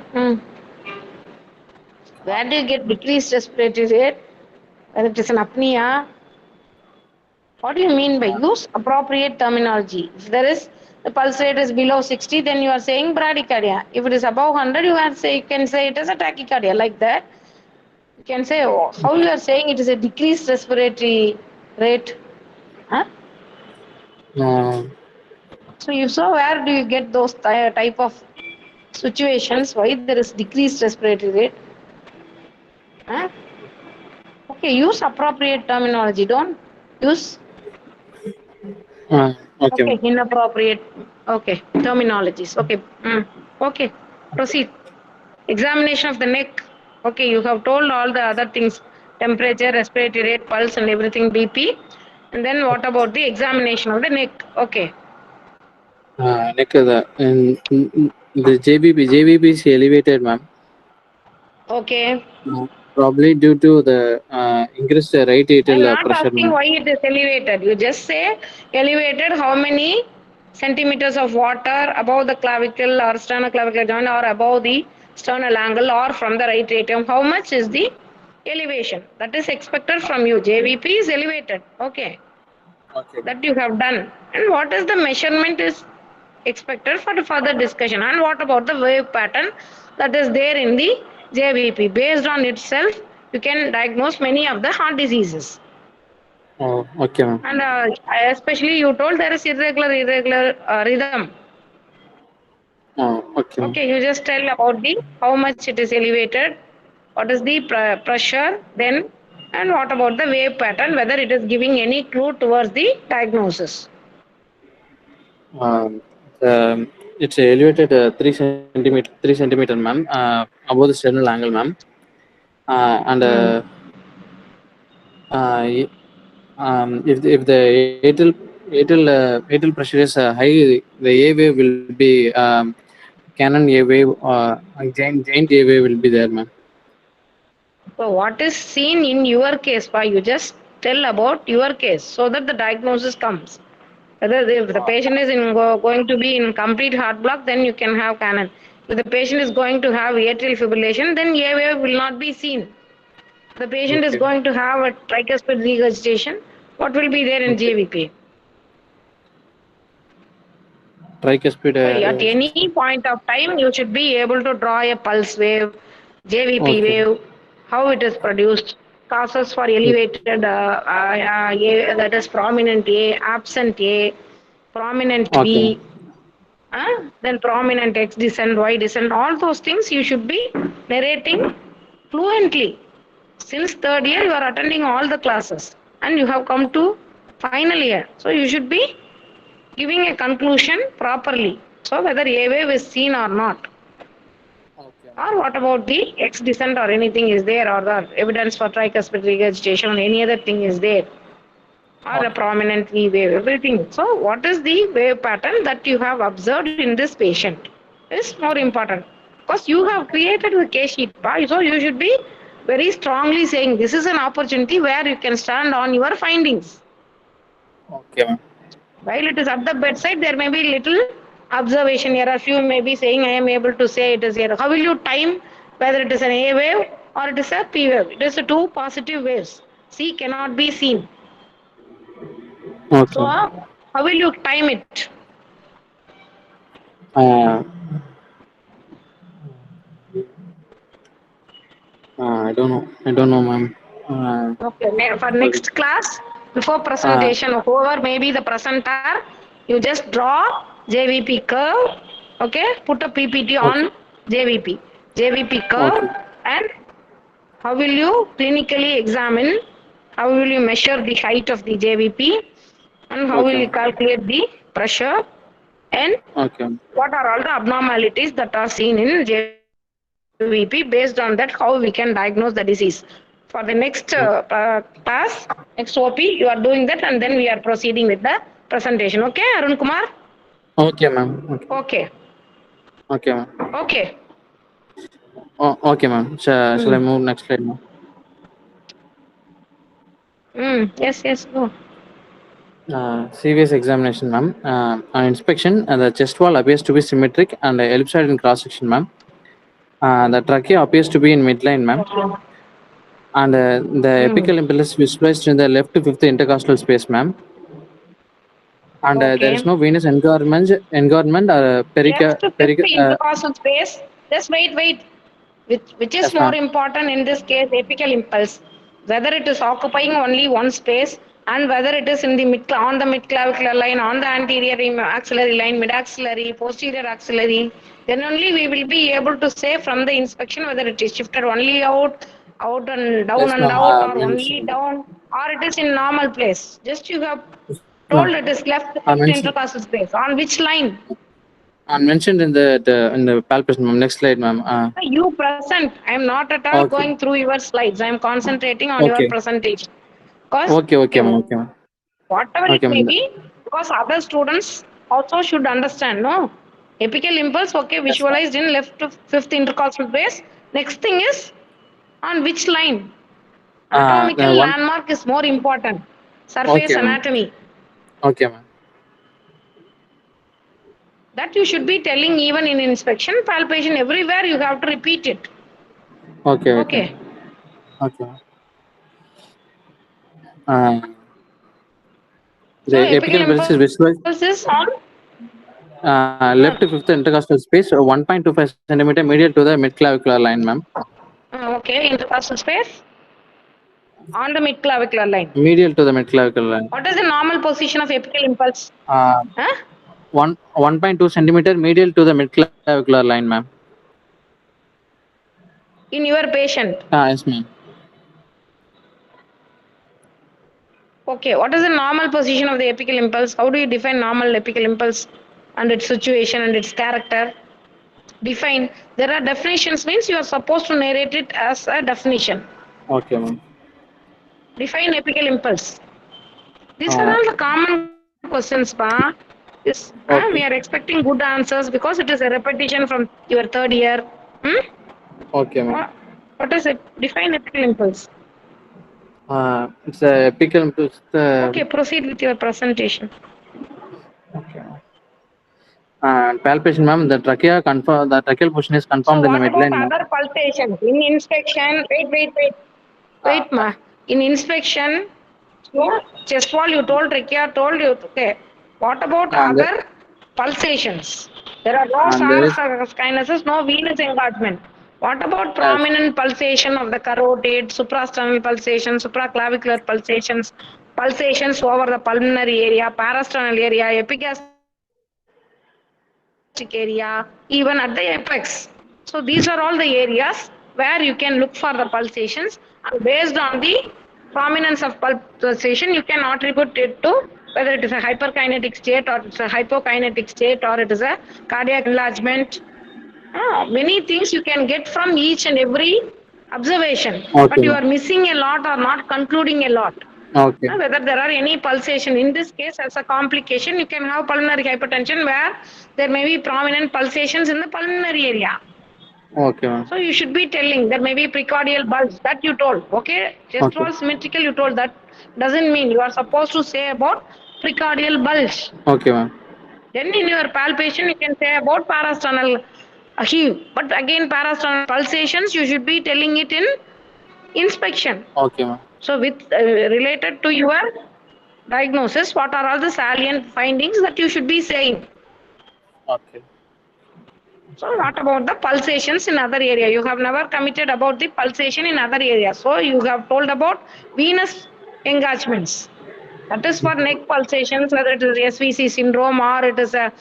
Where do you get decreased respiratory rate? Whether it is an apnea. What do you mean by use appropriate terminology? If there is the pulse rate is below 60, then you are saying bradycardia. If it is above 100, you can say it is a tachycardia. Like that, you can say how you are saying it is a decreased respiratory rate. Huh? Uh, So if so, where do you get those type of situations? Why there is decreased respiratory rate? Huh? Okay, use appropriate terminology. Don't use okay, okay ma'am. inappropriate. Okay, terminologies. Okay. Okay, proceed. Examination of the neck. Okay, you have told all the other things: temperature, respiratory rate, pulse, and everything. BP. And then what about the examination of the neck? Okay. Neck the JVP is elevated, ma'am. Okay. Probably due to the increased right I'm atrial not pressure, asking ma'am. why it is elevated. You just say elevated how many centimeters of water above the clavicle or sternoclavicular joint or above the sternal angle or from the right atrium. How much is the elevation? That is expected from you. JVP is elevated. Okay. Okay, ma'am. That you have done. And what is the measurement is expected for the further discussion. And what about the wave pattern that is there in the JVP? Based on itself, you can diagnose many of the heart diseases. Oh, okay, ma'am. And especially you told there is irregular rhythm. Oh, okay, ma'am. Okay, you just tell about the how much it is elevated, what is the pressure, then, and what about the wave pattern, whether it is giving any clue towards the diagnosis. Um, it's elevated 3 centimeter, ma'am, above the sternal angle, ma'am. And Hmm. y- if the atrial pressure is high, the A wave will be Canon A wave, giant A wave will be there, ma'am. So what is seen in your case? Why you just tell about your case so that the diagnosis comes. Whether if the patient is going to be in complete heart block, then you can have Canon. If the patient is going to have atrial fibrillation, then A wave will not be seen. The patient is Okay. going to have a tricuspid regurgitation. What will be there in Okay. JVP? Tricuspid. So at any point of time, you should be able to draw a pulse wave, JVP Okay. wave, how it is produced, causes for elevated, A, that is prominent A, absent A, prominent Okay. B, then prominent X descent, Y descent, all those things you should be narrating fluently. Since third year, you are attending all the classes and you have come to final year. So you should be giving a conclusion properly. So whether A wave is seen or not, Okay. or what about the X descent or anything is there, or the evidence for tricuspid regurgitation or any other thing is there, or a Okay. prominent V wave, everything. So what is the wave pattern that you have observed in this patient is more important because you have created the case sheet, so you should be very strongly saying this is an opportunity where you can stand on your findings. Okay, ma'am. While it is at the bedside, there may be little observation error. Few may be saying, I am able to say it is error. How will you time whether it is an A wave or it is a P wave? It is two positive waves. C cannot be seen. So, Okay. how will you time it? Uh, I don't know. I don't know, ma'am. Okay, for Sorry. next class, before Uh, presentation, whoever may be the presenter, you just draw JVP curve. Okay, put a PPT okay. on JVP curve, Okay. and how will you clinically examine? How will you measure the height of the JVP? And how will Okay. you calculate the pressure? And Okay. what are all the abnormalities that are seen in JVP? Based on that, how we can diagnose the disease. For the next class, next OP, you are doing that, and then we are proceeding with the presentation. Okay, Arun Kumar? Okay, ma'am. Okay. Okay, Okay, ma'am. okay. Okay, ma'am. Shall I Mm. move next slide, ma'am? Yes, yes, go. CVS examination, ma'am. On inspection, the chest wall appears to be symmetric and ellipsoid in cross section, ma'am. The trachea appears to be in midline, ma'am. Okay. And the Mm. apical impulse is visualized in the left fifth intercostal space, ma'am. And there is Okay. no venous engorgement or Left to fifth perica. intercostal space. Just wait. Which is Yes, more ma'am. important in this case, apical impulse. Whether it is occupying only one space and whether it is in the on the mid clavicular line, on the anterior axillary line, mid axillary, posterior axillary. Then only we will be able to say from the inspection whether it is shifted only out Yes, and ma'am. out, or only down, or it is in normal place. Just you have told Ma'am, it is left I fifth mentioned intercostal space. On which line? I mentioned in the palpation, ma'am. Next slide, ma'am. You present. I am not at all Okay. going through your slides. I am concentrating on your Okay. presentation. Because Okay. Okay, ma'am. Okay, ma'am. whatever it Okay, may ma'am. be, because other students also should understand, no? Apical impulse, okay, Yes, ma'am. visualized in left to fifth intercostal base. Next thing is on which line? Anatomical One. landmark is more important. Surface Okay, ma'am. anatomy. Okay, ma'am. That you should be telling even in inspection, palpation, everywhere you have to repeat it. Okay. Okay. Okay. Okay. Uh, the So apical apical impulse is impulse visualized is on left fifth intercostal space, 1.25 centimeter medial to the mid clavicular line, ma'am. okay, intercostal space on the mid clavicular line. Medial to the mid clavicular line. What is the normal position of apical impulse? Uh, Huh? 1.2 centimeter medial to the mid clavicular line, ma'am. In your patient. Yes, ma'am. Okay, what is the normal position of the apical impulse? How do you define normal apical impulse and its situation and its character? Define. There are definitions means you are supposed to narrate it as a definition. Okay, ma'am. Define apical impulse. These are all the common questions, pa. We Okay. are expecting good answers because it is a repetition from your third year. Hmm? Okay, ma'am. What is it? Define apical impulse. It's a apical impulse. Okay, proceed with your presentation. Okay. Palpation, ma'am. The tracheal portion is So confirmed in the what about midline, ma'am. other pulsations? In inspection, wait, Uh, ma. In inspection, so chest wall you told, trachea told you, okay. What about and other pulsations? There are no and there SARS is kinesis, no venous engorgement. What about yes. prominent pulsation of the carotid, suprasternal pulsations, supraclavicular pulsations, pulsations over the pulmonary area, parasternal area, epigastric area, even at the apex. So these are all the areas where you can look for the pulsations, and based on the prominence of pulsation, you can attribute it to whether it is a hyperkinetic state or it's a hypokinetic state or it is a cardiac enlargement. Many things you can get from each and every observation, Okay, but you ma'am. are missing a lot or not concluding a lot. Okay. Whether there are any pulsation. In this case, as a complication, you can have pulmonary hypertension where there may be prominent pulsations in the pulmonary area. Okay, ma'am. So you should be telling there may be precordial bulge that you told. Okay, chest Okay. wall symmetrical you told, that doesn't mean you are supposed to say about precordial bulge. Okay, ma'am. Then in your palpation you can say about parasternal heave. But again, parasternal pulsations you should be telling it in inspection. Okay, ma'am. So with related to your diagnosis, what are all the salient findings that you should be saying? Okay. So what about the pulsations in other area? You have never committed about the pulsation in other areas. So you have told about venous engagements. That is for neck pulsations, whether it is SVC syndrome or it is a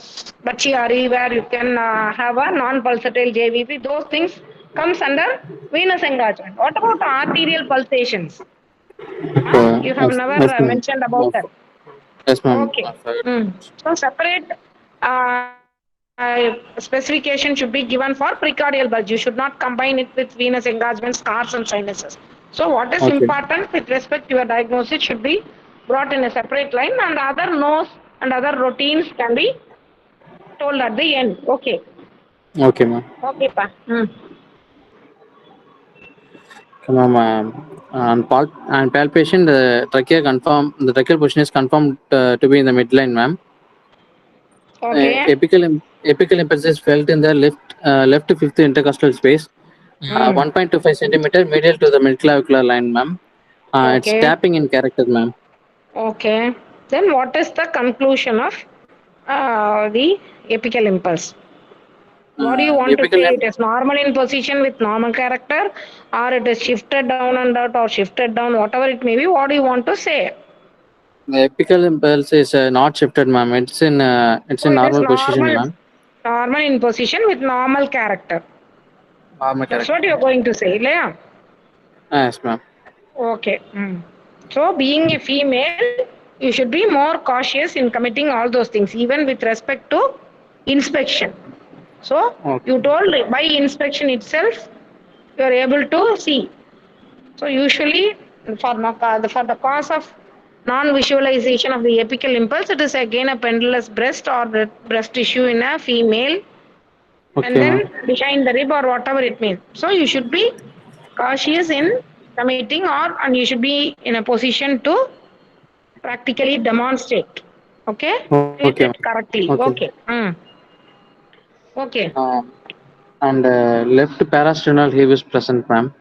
Bacchiari where you can have a non-pulsatile JVP. Those things comes under venous engagement. What about arterial pulsations? You have Yes, never yes, ma'am. mentioned about that. Yes, ma'am. Okay. So separate specification should be given for precordial bulge. You should not combine it with venous engagements, scars, and sinuses. So what is Okay. important with respect to your diagnosis should be brought in a separate line, and other nose and other routines can be told at the end. Okay. Okay, ma'am. Okay, pa. Come on, ma'am. And palpation, the tracheal portion is confirmed to be in the midline, ma'am. Okay. Apical impulse is felt in the left fifth intercostal space, 1.25 centimeter medial to the midclavicular line, ma'am. It's Okay. tapping in character, ma'am. Okay. Then what is the conclusion of the apical impulse? What do you want to Apical say? im- It is normal in position with normal character, or it is shifted down and out, or shifted down, whatever it may be. What do you want to say? the apical impulse is not shifted, ma'am. It's So in it is normal position, normal, ma'am. normal in position with normal character. Normal That's character. what you're going to say, yeah? Yes, ma'am. Okay. So being a female, you should be more cautious in committing all those things, even with respect to inspection. So Okay. you told by inspection itself, you are able to see. So usually for the cause of non-visualization of the apical impulse, it is again a pendulous breast or breast tissue in a female, and Okay, then ma'am. behind the rib or whatever it means. So you should be cautious in committing, and you should be in a position to practically demonstrate. Okay, Okay, treat ma'am. it correctly. Okay. Okay. Okay. And left parasternal heave is present, ma'am.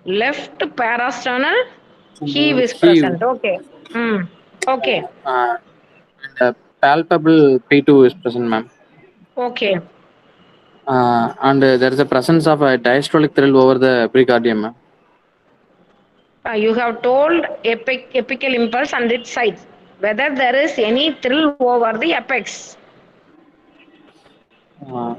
Left parasternal heave is Heave. present. Okay. Okay. And palpable P2 is present, ma'am. Okay. And there is a presence of a diastolic thrill over the precardium, ma'am. You have told apical impulse and its sides. Whether there is any thrill over the apex. Uh,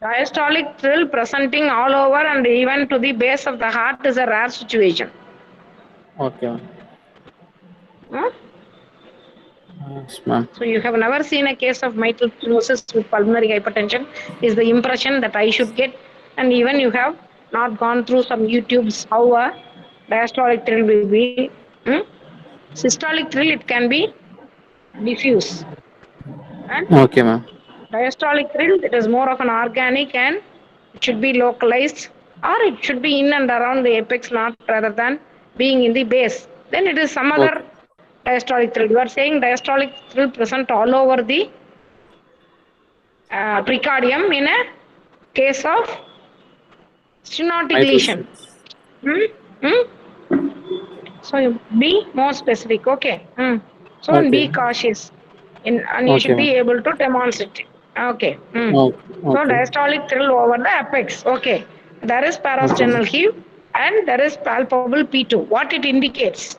Diastolic thrill presenting all over and even to the base of the heart is a rare situation. okay, ma'am. Huh? Yes, ma'am. So you have never seen a case of mitral stenosis with pulmonary hypertension is the impression that I should get, and even you have not gone through some YouTubes how Diastolic thrill will be systolic thrill. It can be diffuse, and Okay, ma'am. diastolic thrill, it is more of an organic and it should be localized or it should be in and around the apex nerve rather than being in the base. Then it is some Okay. other diastolic thrill. You are saying diastolic thrill present all over the precardium in a case of stenotic Mitral. lesion. Hmm? Hmm? So you be more specific, okay? So be Okay. cautious, and you Okay, should be ma'am. able to demonstrate it. Okay. Oh, So okay. diastolic thrill over the apex. Okay. There is Okay. parasternal heave and there is palpable P2. What it indicates?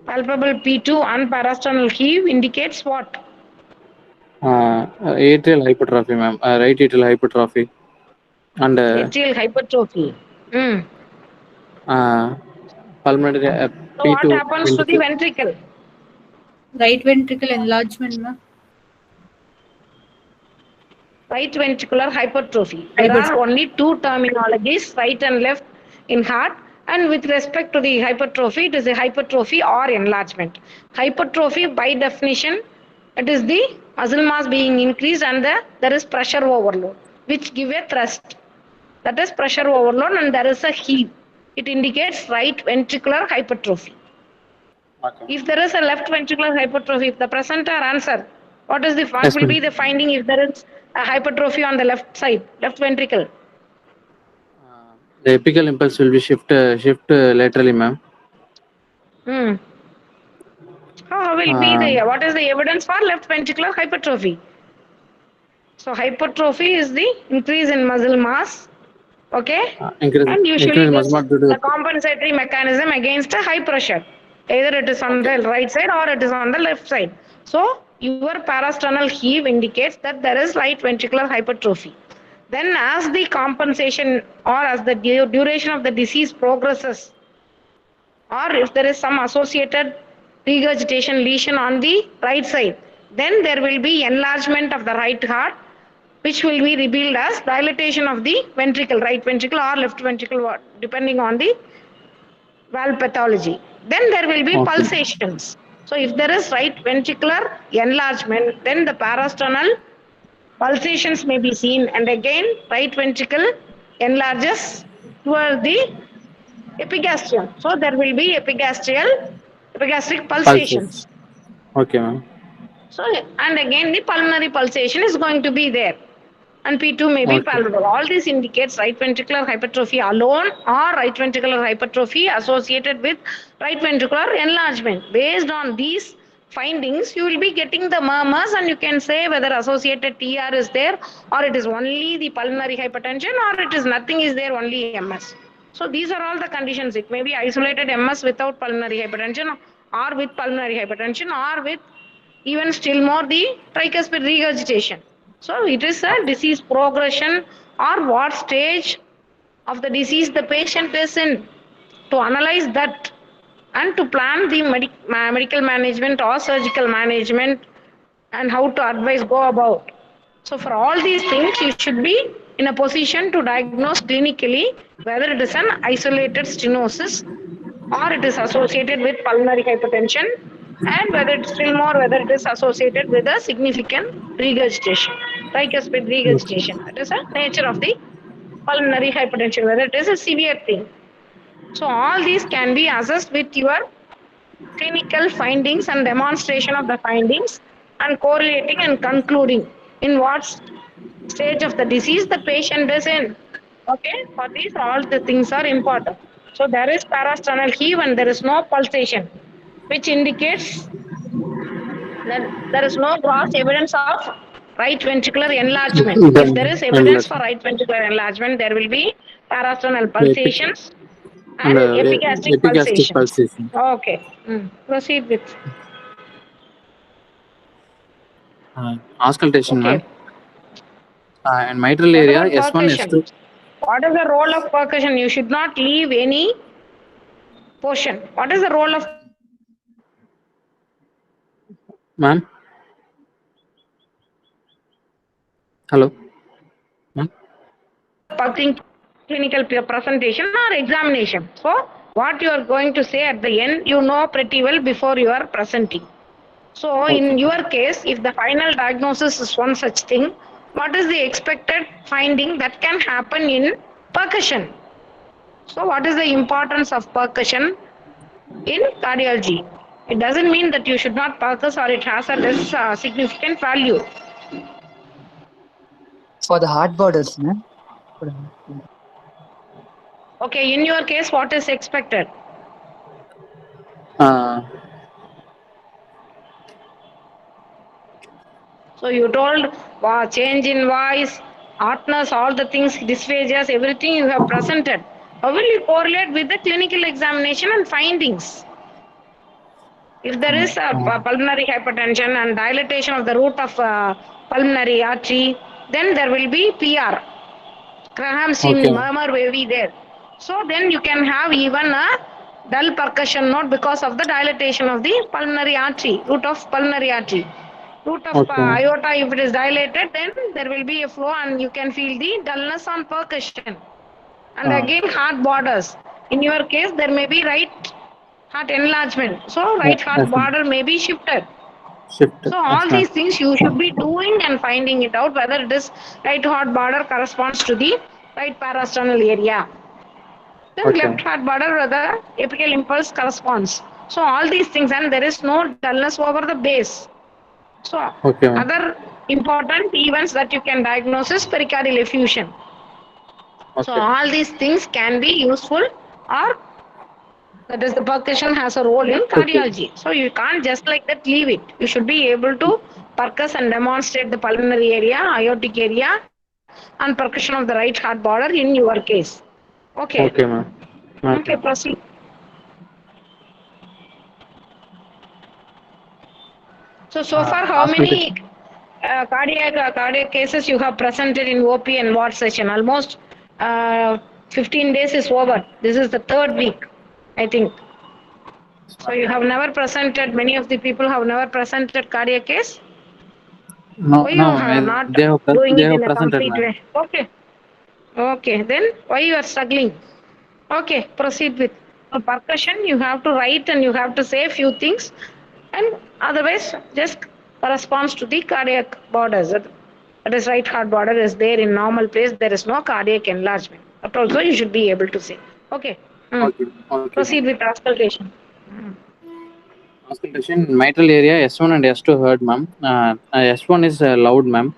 Palpable P2 and parasternal heave indicates what? Atrial hypertrophy, ma'am. Right atrial hypertrophy and Atrial hypertrophy. Hmm. uh, pulmonary So what P2 happens to the ventricle. ventricle? Right ventricle enlargement, ma'am. Right ventricular hypertrophy. There Hyper. are only two terminologies, right and left in heart. And with respect to the hypertrophy, it is a hypertrophy or enlargement. Hypertrophy, by definition, it is the muscle mass being increased and there is pressure overload, which give a thrust. That is pressure overload and there is a heave. It indicates right ventricular hypertrophy. Okay. If there is a left ventricular hypertrophy, if the presenter answer, what Yes, will ma'am. be the finding if there is a hypertrophy on the left side, left ventricle? The apical impulse will be shift laterally, ma'am. Hmm. How will be Uh, the what is the evidence for left ventricular hypertrophy? So hypertrophy is the increase in muscle mass, okay, and usually increase it muscle is mass due the to compensatory mechanism against a high pressure. Either it is on okay. the right side or it is on the left side. So your parasternal heave indicates that there is right ventricular hypertrophy. Then as the compensation or as the duration of the disease progresses, or if there is some associated regurgitation lesion on the right side, then there will be enlargement of the right heart, which will be revealed as dilatation of the ventricle, right ventricle or left ventricle, depending on the valve pathology. Then there will be Okay. pulsations. So if there is right ventricular enlargement, then the parasternal pulsations may be seen, and again right ventricle enlarges toward the epigastrium. So there will be epigastric Pulses. pulsations. Okay, ma'am. So and again the pulmonary pulsation is going to be there. And P2 may be Okay. palpable. All this indicates right ventricular hypertrophy alone or right ventricular hypertrophy associated with right ventricular enlargement. Based on these findings, you will be getting the murmurs and you can say whether associated TR is there or it is only the pulmonary hypertension or it is nothing is there, only MS. So these are all the conditions. It may be isolated MS without pulmonary hypertension or with pulmonary hypertension or with even still more the tricuspid regurgitation. So it is a disease progression or what stage of the disease the patient is in. To analyze that and to plan the medical management or surgical management and how to advise go about. So for all these things, you should be in a position to diagnose clinically whether it is an isolated stenosis or it is associated with pulmonary hypertension and whether it's still more whether it is associated with a significant regurgitation, tricuspid regurgitation. That is the nature of the pulmonary hypertension, whether it is a severe thing. So all these can be assessed with your clinical findings and demonstration of the findings and correlating and concluding in what stage of the disease the patient is in. Okay, for these all the things are important. So there is parasternal heave and there is no pulsation, which indicates that there is no gross evidence of right ventricular enlargement. If there is Then evidence for enlargement. right ventricular enlargement, there will be parasternal The epic pulsations and and epigastric epigastric pulsations. pulsation. Okay, proceed with. Auscultation, ma'am. Okay, And mitral what area, about S1, percussion? S2. What is the role of percussion? You should not leave any portion. What is the role of Ma'am. Hello. Ma'am. public clinical presentation or examination? So What you are going to say at the end, you know pretty well before you are presenting. So, Okay. in your case, if the final diagnosis is one such thing, what is the expected finding that can happen in percussion? So, what is the importance of percussion in cardiology? It doesn't mean that you should not percuss or it has a less significant value. For the heart borders, ma'am. Okay, in your case, what is expected? Uh, So you told change in voice, hardness, all the things, dysphagias, everything you have presented. How will you correlate with the clinical examination and findings? If there is a pulmonary hypertension and dilatation of the root of pulmonary artery, then there will be PR. Graham-Stein Okay. murmur will be there. So then you can have even a dull percussion note because of the dilatation of the pulmonary artery, root of pulmonary artery. Root of Okay. aorta, if it is dilated, then there will be a flow and you can feel the dullness on percussion. And again, heart borders. In your case, there may be right heart enlargement. So right heart yes, ma'am. border may be shifted. Shift. So all Yes, these ma'am. things you should be doing and finding it out whether it is right heart border corresponds to the right parasternal area. Then Okay. left heart border whether apical impulse corresponds. So all these things and there is no dullness over the base. So Okay, ma'am. other important events that you can diagnose is pericardial effusion. So Okay. all these things can be useful or that is the percussion has a role in cardiology. So you can't just like that leave it. You should be able to percuss and demonstrate the pulmonary area, aortic area and percussion of the right heart border in your case. Okay. Okay, ma'am. Okay, Okay. proceed. So far how many Auscultation. cardiac cases you have presented in OP and WARD session? Almost 15 days is over. This is the third week, I think. So you have never presented, many of the people have never presented cardiac case? No, Why you no, are not doing they it have in a presented, complete ma'am. way? Okay. Okay, then why you are struggling? Okay, proceed with percussion. You have to write and you have to say few things, and otherwise just corresponds to the cardiac borders. That is right heart border is there in normal place. There is no cardiac enlargement. That also you should be able to say. Okay. Okay. Okay, ma'am. Proceed with auscultation. Auscultation, mitral area, S1 and S2 heard, ma'am. S1 is loud, ma'am.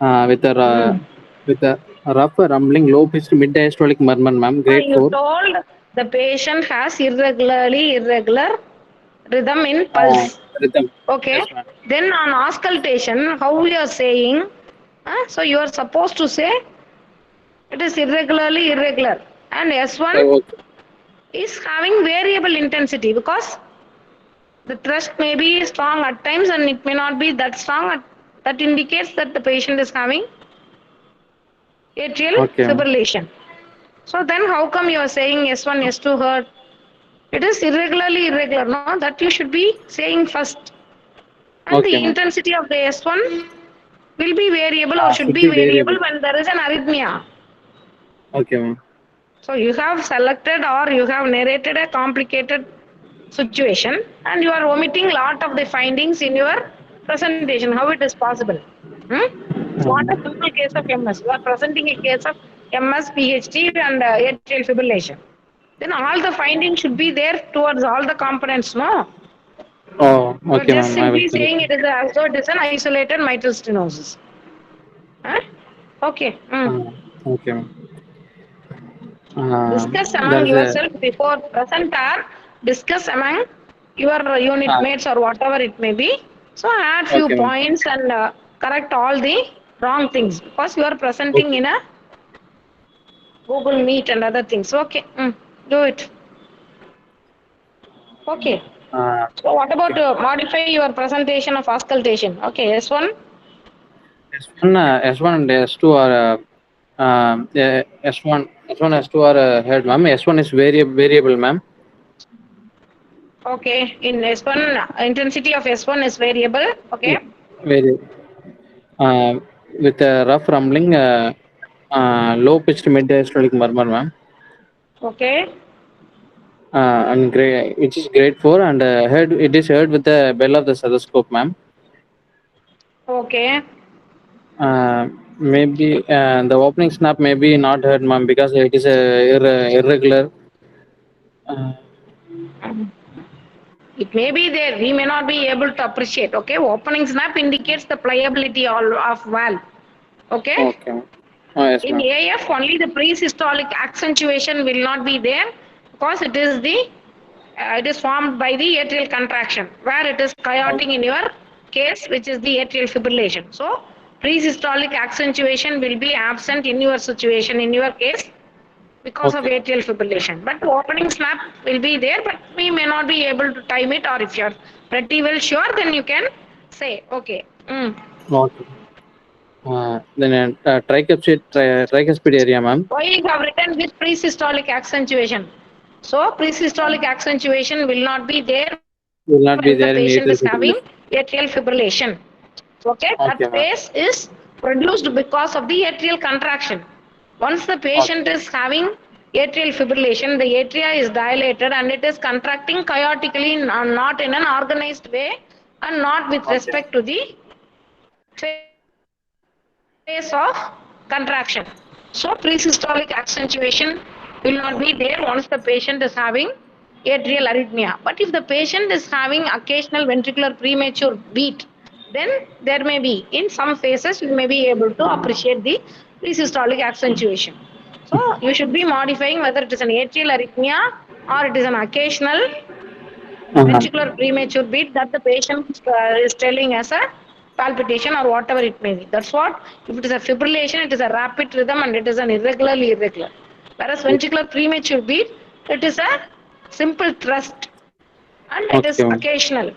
With a rough rumbling, low pitched mid diastolic murmur, ma'am. Grade You 4. told the patient has irregular rhythm in pulse. Rhythm. Okay. Yes, ma'am. Then on auscultation, how we are saying, so you are supposed to say it is irregularly irregular. And S1 Okay. is having variable intensity because the thrust may be strong at times and it may not be that strong. That indicates that the patient is having atrial Okay, ma'am. fibrillation. So then how come you are saying S1, S2 heard? It is irregularly irregular, no? That you should be saying first. And the Okay, ma'am. intensity of the S1 will be variable or should Should be be variable variable. when there is an arrhythmia. Okay, ma'am. So you have selected or you have narrated a complicated situation and you are omitting lot of the findings in your presentation. How it is possible? Hmm? It's not a simple case of MS. You are presenting a case of MS, PhD and atrial fibrillation. Then all the findings should be there towards all the components, no? Oh, You're okay, just ma'am. I will simply tell saying you. it is so it is an isolated mitral stenosis. Huh? Okay. Okay, ma'am. Discuss There among is a. yourself before present or discuss among your unit mates or whatever it may be. So add few Okay, ma'am. points and correct all the wrong things because you are presenting Okay. in a Google Meet and other things. Okay. Do it. Okay. So what about Okay. modify your presentation of auscultation? Okay, S1. S1 and S2 are S1 S2 are heard, ma'am. S1 is variable, ma'am. Okay, in S1 intensity of S1 is variable. Okay. Very with a rough rumbling, low pitched mid diastolic murmur, ma'am. Okay. and which is grade 4 and heard it is heard with the bell of the stethoscope, ma'am. Okay. Maybe the opening snap may be not heard, ma'am, because it is irregular. Uh, It may be there. We may not be able to appreciate. Okay. Opening snap indicates the pliability of valve. Okay. okay. Oh, yes, In ma'am. AF, only the pre-systolic accentuation will not be there because it is formed by the atrial contraction, where it is chaotic in your case, which is the atrial fibrillation. So pre-systolic accentuation will be absent in your situation, in your case, because of Okay. atrial fibrillation. But opening snap will be there, but we may not be able to time it, or if you're pretty well sure, then you can say, okay. Okay. Then tricuspid area, ma'am. Why you have written with pre-systolic accentuation? So pre-systolic accentuation will not be there Will not be when the there in patient atrial is having fibrillation. atrial fibrillation. Okay, that Okay, ma'am. phase is produced because of the atrial contraction. Once the patient Okay. is having atrial fibrillation, the atria is dilated and it is contracting chaotically, not in an organized way and not with Okay. respect to the phase of contraction. So pre-systolic accentuation will not be there once the patient is having atrial arrhythmia. But if the patient is having occasional ventricular premature beat, then there may be, in some phases, you may be able to appreciate the pre-systolic accentuation. So you should be modifying whether it is an atrial arrhythmia or it is an occasional Uh-huh. ventricular premature beat that the patient is telling as a palpitation or whatever it may be. That's what, if it is a fibrillation, it is a rapid rhythm and it is an irregularly irregular. Whereas ventricular premature beat, it is a simple thrust and it is Okay, ma'am. occasional.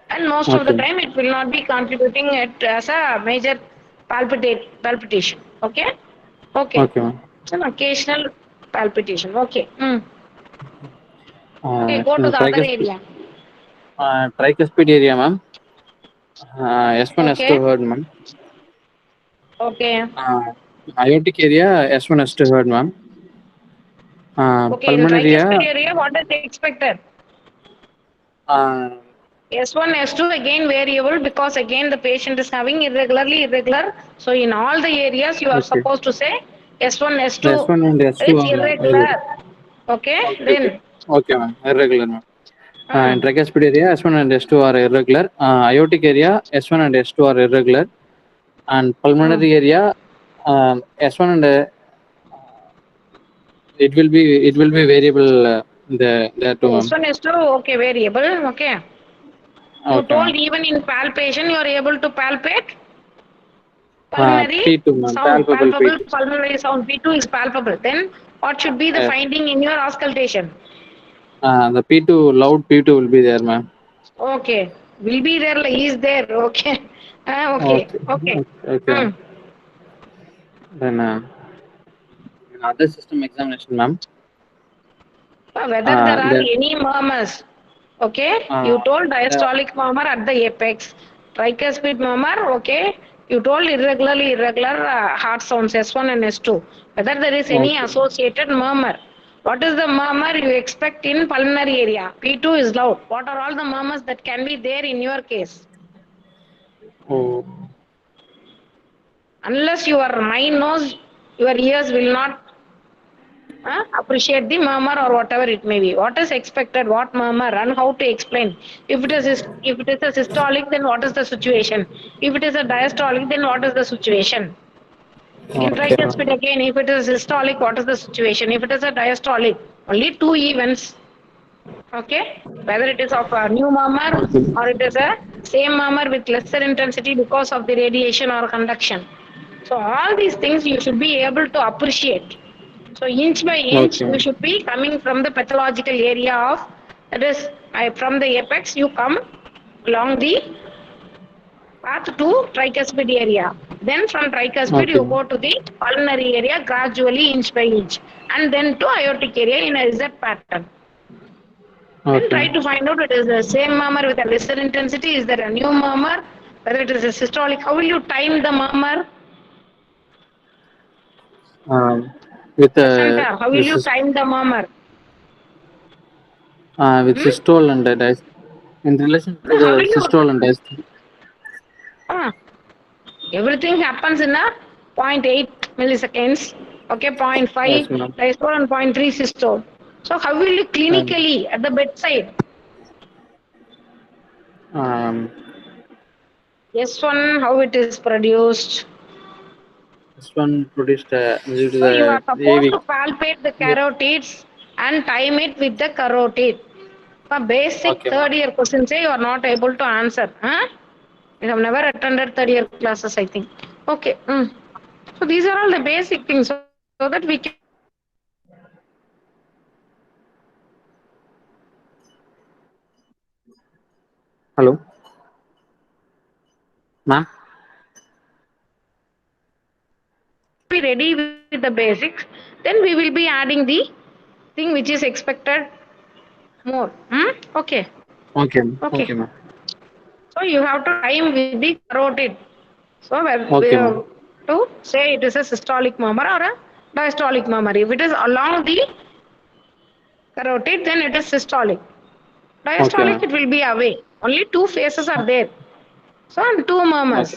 And most of the Okay. time, it will not be contributing it as a major palpitation. Okay? Okay. Okay, ma'am. It's an occasional palpitation. Okay. Okay, Uh, go to the other tricuspid, area. tricuspid area, ma'am. S1, S2 Okay. heard, ma'am. Okay. Aortic area, S1, S2 heard, ma'am. Okay, in Pulmonary tricuspid area, area, what is expected? uh, S1, S2 again variable because again the patient is having irregular. So in all the areas you are okay. supposed to say S1, The S2. S1 and S2 It's are irregular. Okay, okay, okay. then Okay, ma'am. Irregular, ma'am. In uh, tricuspid area, S1 and S2 are irregular. Aortic area, S1 and S2 are irregular. And uh, pulmonary area, S1 and it will be variable there too, ma'am. S1, S2, okay, variable. Okay. You Okay, told ma'am. even in palpation you are able to palpate pulmonary P2, ma'am. sound, Palpable palpable P2. pulmonary sound. P2 is palpable. Then what should be the Yes. finding in your auscultation? The P2, loud P2 will be there, ma'am. Okay. Will be there, like is there. Okay. Okay. Okay. Okay. Okay, ma'am. Then other system examination, ma'am. Whether there are The any murmurs. Okay. uh, You told the diastolic murmur at the apex. Tricuspid murmur. Okay. You told irregular heart sounds S1 and S2. Whether there is any okay. associated murmur. What is the murmur you expect in pulmonary area? P2 is loud. What are all the murmurs that can be there in your case? Oh, Unless your mind knows, your ears will not appreciate the murmur or whatever it may be. What is expected, what murmur, and how to explain. If it is a systolic, then what is the situation? If it is a diastolic, then what is the situation? In okay, tricuspid ma'am. again, if it is systolic, what is the situation? If it is a diastolic, only two events. Okay, whether it is of a new murmur Okay. or it is a same murmur with lesser intensity because of the radiation or conduction. So all these things you should be able to appreciate. So inch by inch, Okay. you should be coming from the pathological area of, that is, from the apex, you come along the path to tricuspid area. Then from tricuspid, you Okay. go to the pulmonary area gradually inch by inch. And then to aortic area in a Z pattern. Then try Okay. to find out it is the same murmur with a lesser intensity. Is there a new murmur? Whether it is a systolic, how will you time the murmur? Um, with Asanta, how will this you is time the murmur? With systole and diastole. In relation to How the will you? systole and diastole. Ah, everything happens in a zero point 0.8 milliseconds. Okay, 0.5 Yes, ma'am. diastole and 0.3 systole. So how will you clinically at the bedside? Um, S1, how it is produced? this one produced due to So you are the supposed AV. to palpate the Yeah. carotids and time it with the carotid. For basic Okay, ma'am. third year questions, you are not able to answer. Huh? You have never attended third year classes, I think. Okay. So these are all the basic things so that we can. Hello, ma'am. Be ready with the basics, then we will be adding the thing which is expected more. Okay. Okay, Okay. okay, ma'am. So you have to time with the carotid. So we Okay, have ma'am. to say it is a systolic murmur or a diastolic murmur. If it is along the carotid, then it is systolic. Okay, Diastolic, ma'am. it will be away. Only two phases are there. So and two Okay, murmurs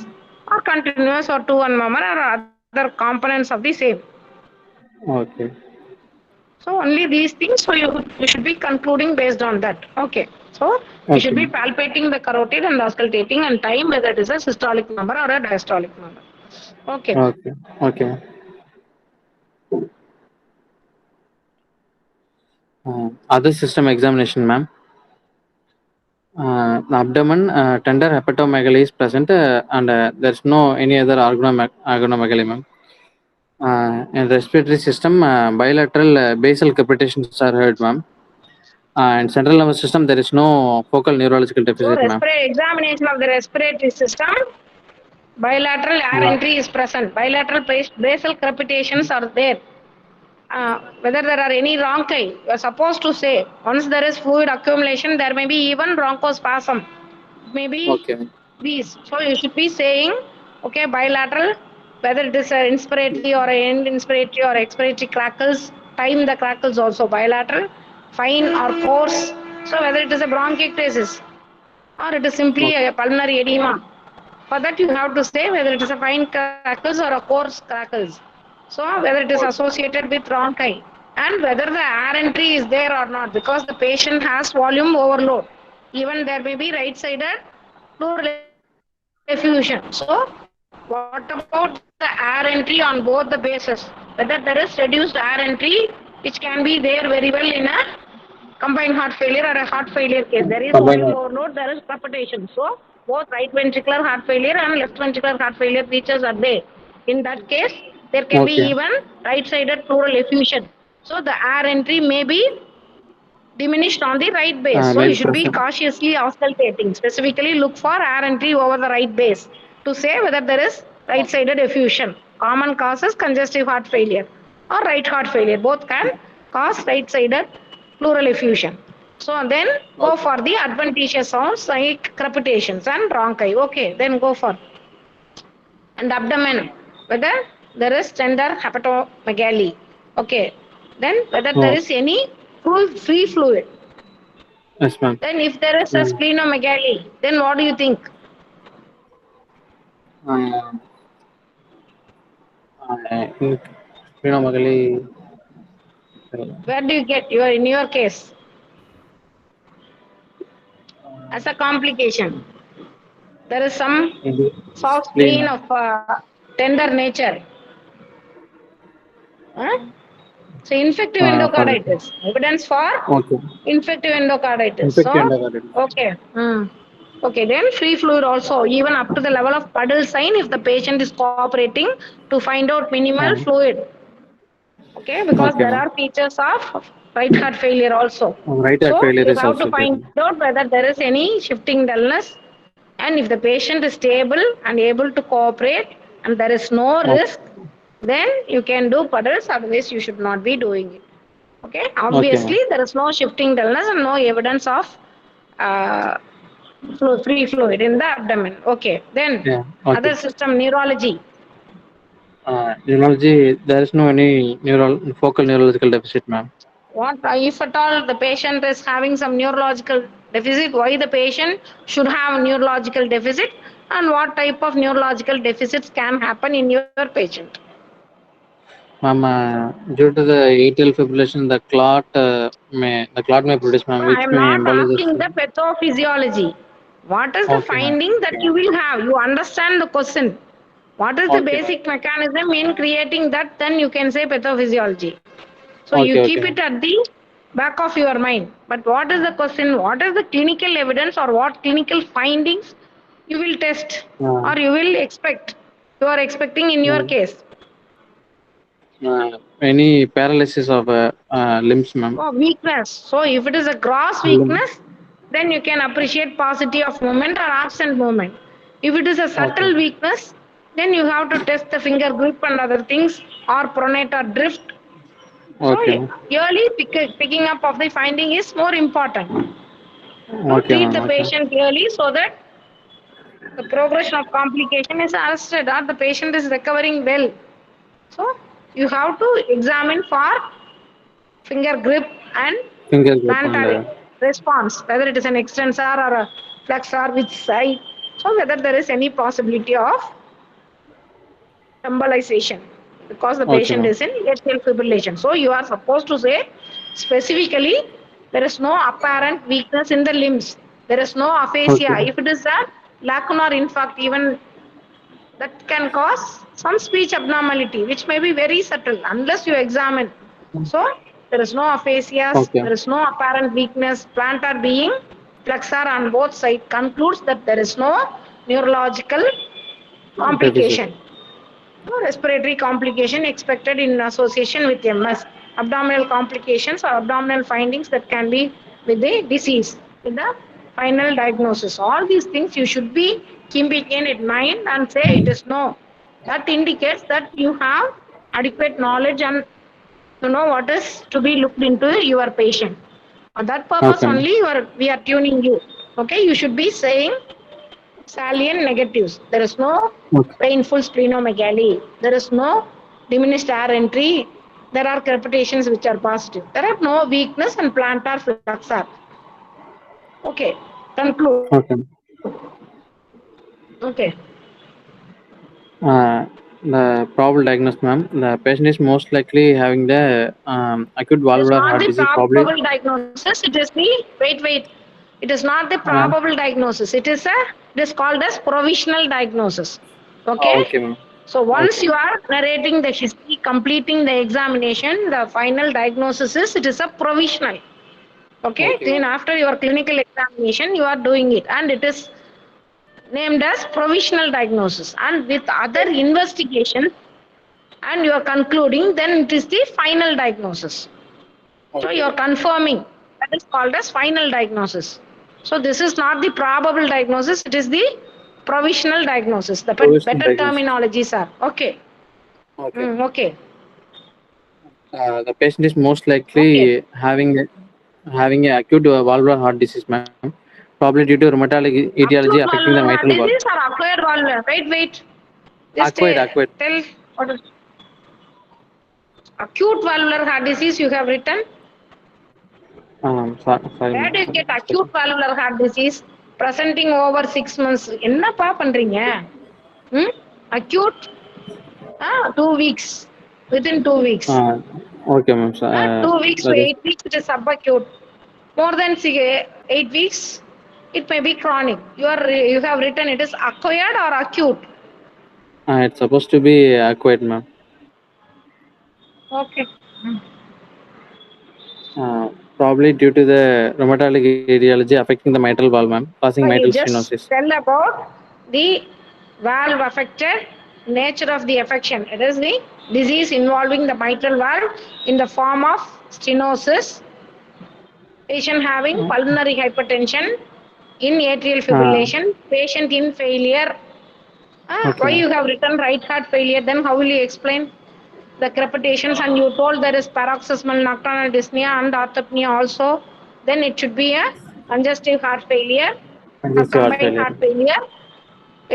or continuous or two and murmur or other components of the same. okay, So only these things. So you should be concluding based on that. Okay. So you okay, should be ma'am. palpating the carotid and auscultating and time whether it is a systolic murmur or a diastolic murmur. Okay. Okay, okay, ma'am. Other system examination, ma'am. The abdomen, tender hepatomegaly is present, and there's no any other organomegaly, ma'am. In respiratory system, bilateral basal crepitations are heard, ma'am. In central nervous system, there is no focal neurological So deficit, ma'am. examination of the respiratory system, bilateral air Uh, entry is present. Bilateral basal crepitations are there. Whether there are any rhonchi, you are supposed to say once there is fluid accumulation, there may be even bronchospasm. Maybe okay, these. So you should be saying, okay, bilateral, whether it is an inspiratory or an end inspiratory or expiratory crackles, time the crackles also bilateral, fine or coarse. So whether it is a bronchiectasis or it is simply okay, a pulmonary edema. For that you have to say whether it is a fine crackles or a coarse crackles. So whether it is okay, associated with bronchi and whether the air entry is there or not because the patient has volume overload. Even there may be right-sided pleural effusion. So what about the air entry on both the bases? Whether there is reduced air entry which can be there very well in a combined heart failure or a heart failure case. There is volume combined. overload, there is palpitation. So both right ventricular heart failure and left ventricular heart failure features are there. In that case, there can be Okay, even right-sided pleural effusion. So the air entry may be diminished on the right base. So may you be should be present. cautiously auscultating. Specifically look for air entry over the right base to say whether there is right-sided effusion. Common causes congestive heart failure or right heart failure. Both can cause right-sided pleural effusion. So then go Okay, for the adventitious sounds like crepitations and bronchi. Okay, then go for and abdomen. Whether there is tender hepatomegaly. Okay, then whether there oh, is any full free fluid. yes, ma'am. Then if there is a Mm. splenomegaly, then what do you think? Uh, in splenomegaly, Where do you get your in your case as a complication? There is some in the soft spleen spleen. of tender nature. Huh? So infective For endocarditis. Evidence for okay, infective endocarditis. infective So endocarditis. okay. Okay, then free fluid also, even up to the level of puddle sign if the patient is cooperating to find out minimal fluid. Okay, because Okay, there ma'am. are features of right heart failure also. Right heart So failure you is have to also there. find out whether there is any shifting dullness and if the patient is stable and able to cooperate and there is no Okay, risk, then you can do puddles, otherwise you should not be doing it. Okay, okay, obviously ma'am. there is no shifting dullness and no evidence of uh, free fluid in the abdomen. Okay, then Yeah, okay. other system neurology. Neurology, there is no any focal neurological deficit, ma'am. What if at all the patient is having some neurological deficit? Why the patient should have neurological deficit, and what type of neurological deficits can happen in your patient? Ma'am, due to the atrial fibrillation, the clot may produce, ma'am, No, I which am may not embolize the asking the pathophysiology. What is the Okay, ma'am. finding that you will have? You understand the question. What is the Okay, ma'am. basic mechanism in creating that? Then you can say pathophysiology. So you Okay, keep okay, it ma'am. at the back of your mind. But what is the question? What is the clinical evidence or what clinical findings you will test Uh, or you will expect? You are expecting in your uh, case. any paralysis of limbs, ma'am. Oh, weakness. So if it is a gross Limb. weakness, then you can appreciate paucity of movement or absent movement. If it is a Okay. subtle weakness, then you have to test the finger grip and other things or pronate or drift. So Okay, ma'am. early picking up of the finding is more important. To Okay, treat ma'am. the Okay. patient early so that the progression of complication is arrested or the patient is recovering well. So you have to examine for finger grip and Finger grip and plantar response, whether it is an extensor or a flexor, which side. So whether there is any possibility of embolization because the okay, patient ma'am. is in atrial fibrillation. So you are supposed to say specifically there is no apparent weakness in the limbs. There is no aphasia. Okay. If it is a lacunar infarct, even that can cause some speech abnormality, which may be very subtle unless you examine. So there is no aphasias, Okay. there is no apparent weakness, plantar being flexor on both sides concludes that there is no neurological Deficit. complication. No respiratory complication expected in association with MS. Abdominal complications or abdominal findings that can be with the disease, with the final diagnosis. All these things you should be keeping in mind and say it is no. That indicates that you have adequate knowledge and to know what is to be looked into your patient. For that purpose Okay, ma'am. only we are tuning you. Okay, you should be saying salient negatives. There is no Okay. painful splenomegaly. There is no diminished air entry. There are crepitations which are positive. There are no weakness and plantar flexor. Okay, conclude. Okay. Okay. The probable diagnosis, ma'am. The patient is most likely having the acute It is valvular not heart the disease, probably. probable diagnosis. It is the wait. It is not the Uh, probable diagnosis. It is called as provisional diagnosis. Okay. okay, ma'am. So once Okay. you are narrating the history, completing the examination, the final diagnosis is it is a provisional. Okay. Okay, Then ma'am. after your clinical examination, you are doing it, and it is named as provisional diagnosis. And with other investigations, and you are concluding, then it is the final diagnosis. So Okay, you are ma'am. confirming. That is called as final diagnosis. So this is not the probable diagnosis, it is the provisional diagnosis. The Provisional better diagnosis. terminologies are okay. Okay. Okay. The patient is most Okay. likely having a acute valvular heart disease, ma'am. Probably due to rheumatology etiology Acute affecting the valvular mitral heart valve. disease or acquired valvular? Wait. Just Acquired. tell what is acute valvular heart disease you have written. Sorry, Where do you ma'am. get acute valvular heart disease presenting over 6 months? என்னப்பா பண்றீங்க? Acute 2 weeks. Within 2 weeks. Okay, ma'am. 2 weeks to That is 8 weeks, it is subacute. More than 8 weeks, it may be chronic. You have written it is acquired or acute. it's supposed to be acquired, ma'am. Okay. Probably due to the rheumatology etiology affecting the mitral valve, ma'am, causing So mitral you just stenosis. tell about the valve affected nature of the affection. It is the disease involving the mitral valve in the form of stenosis. Patient having pulmonary hypertension in atrial Uh, fibrillation. Patient in failure. Why okay. you have written right heart failure? Then how will you explain the crepitations? And you told there is paroxysmal nocturnal dyspnea and orthopnea also. Then it should be a congestive heart failure or Congestive heart combined failure. heart failure.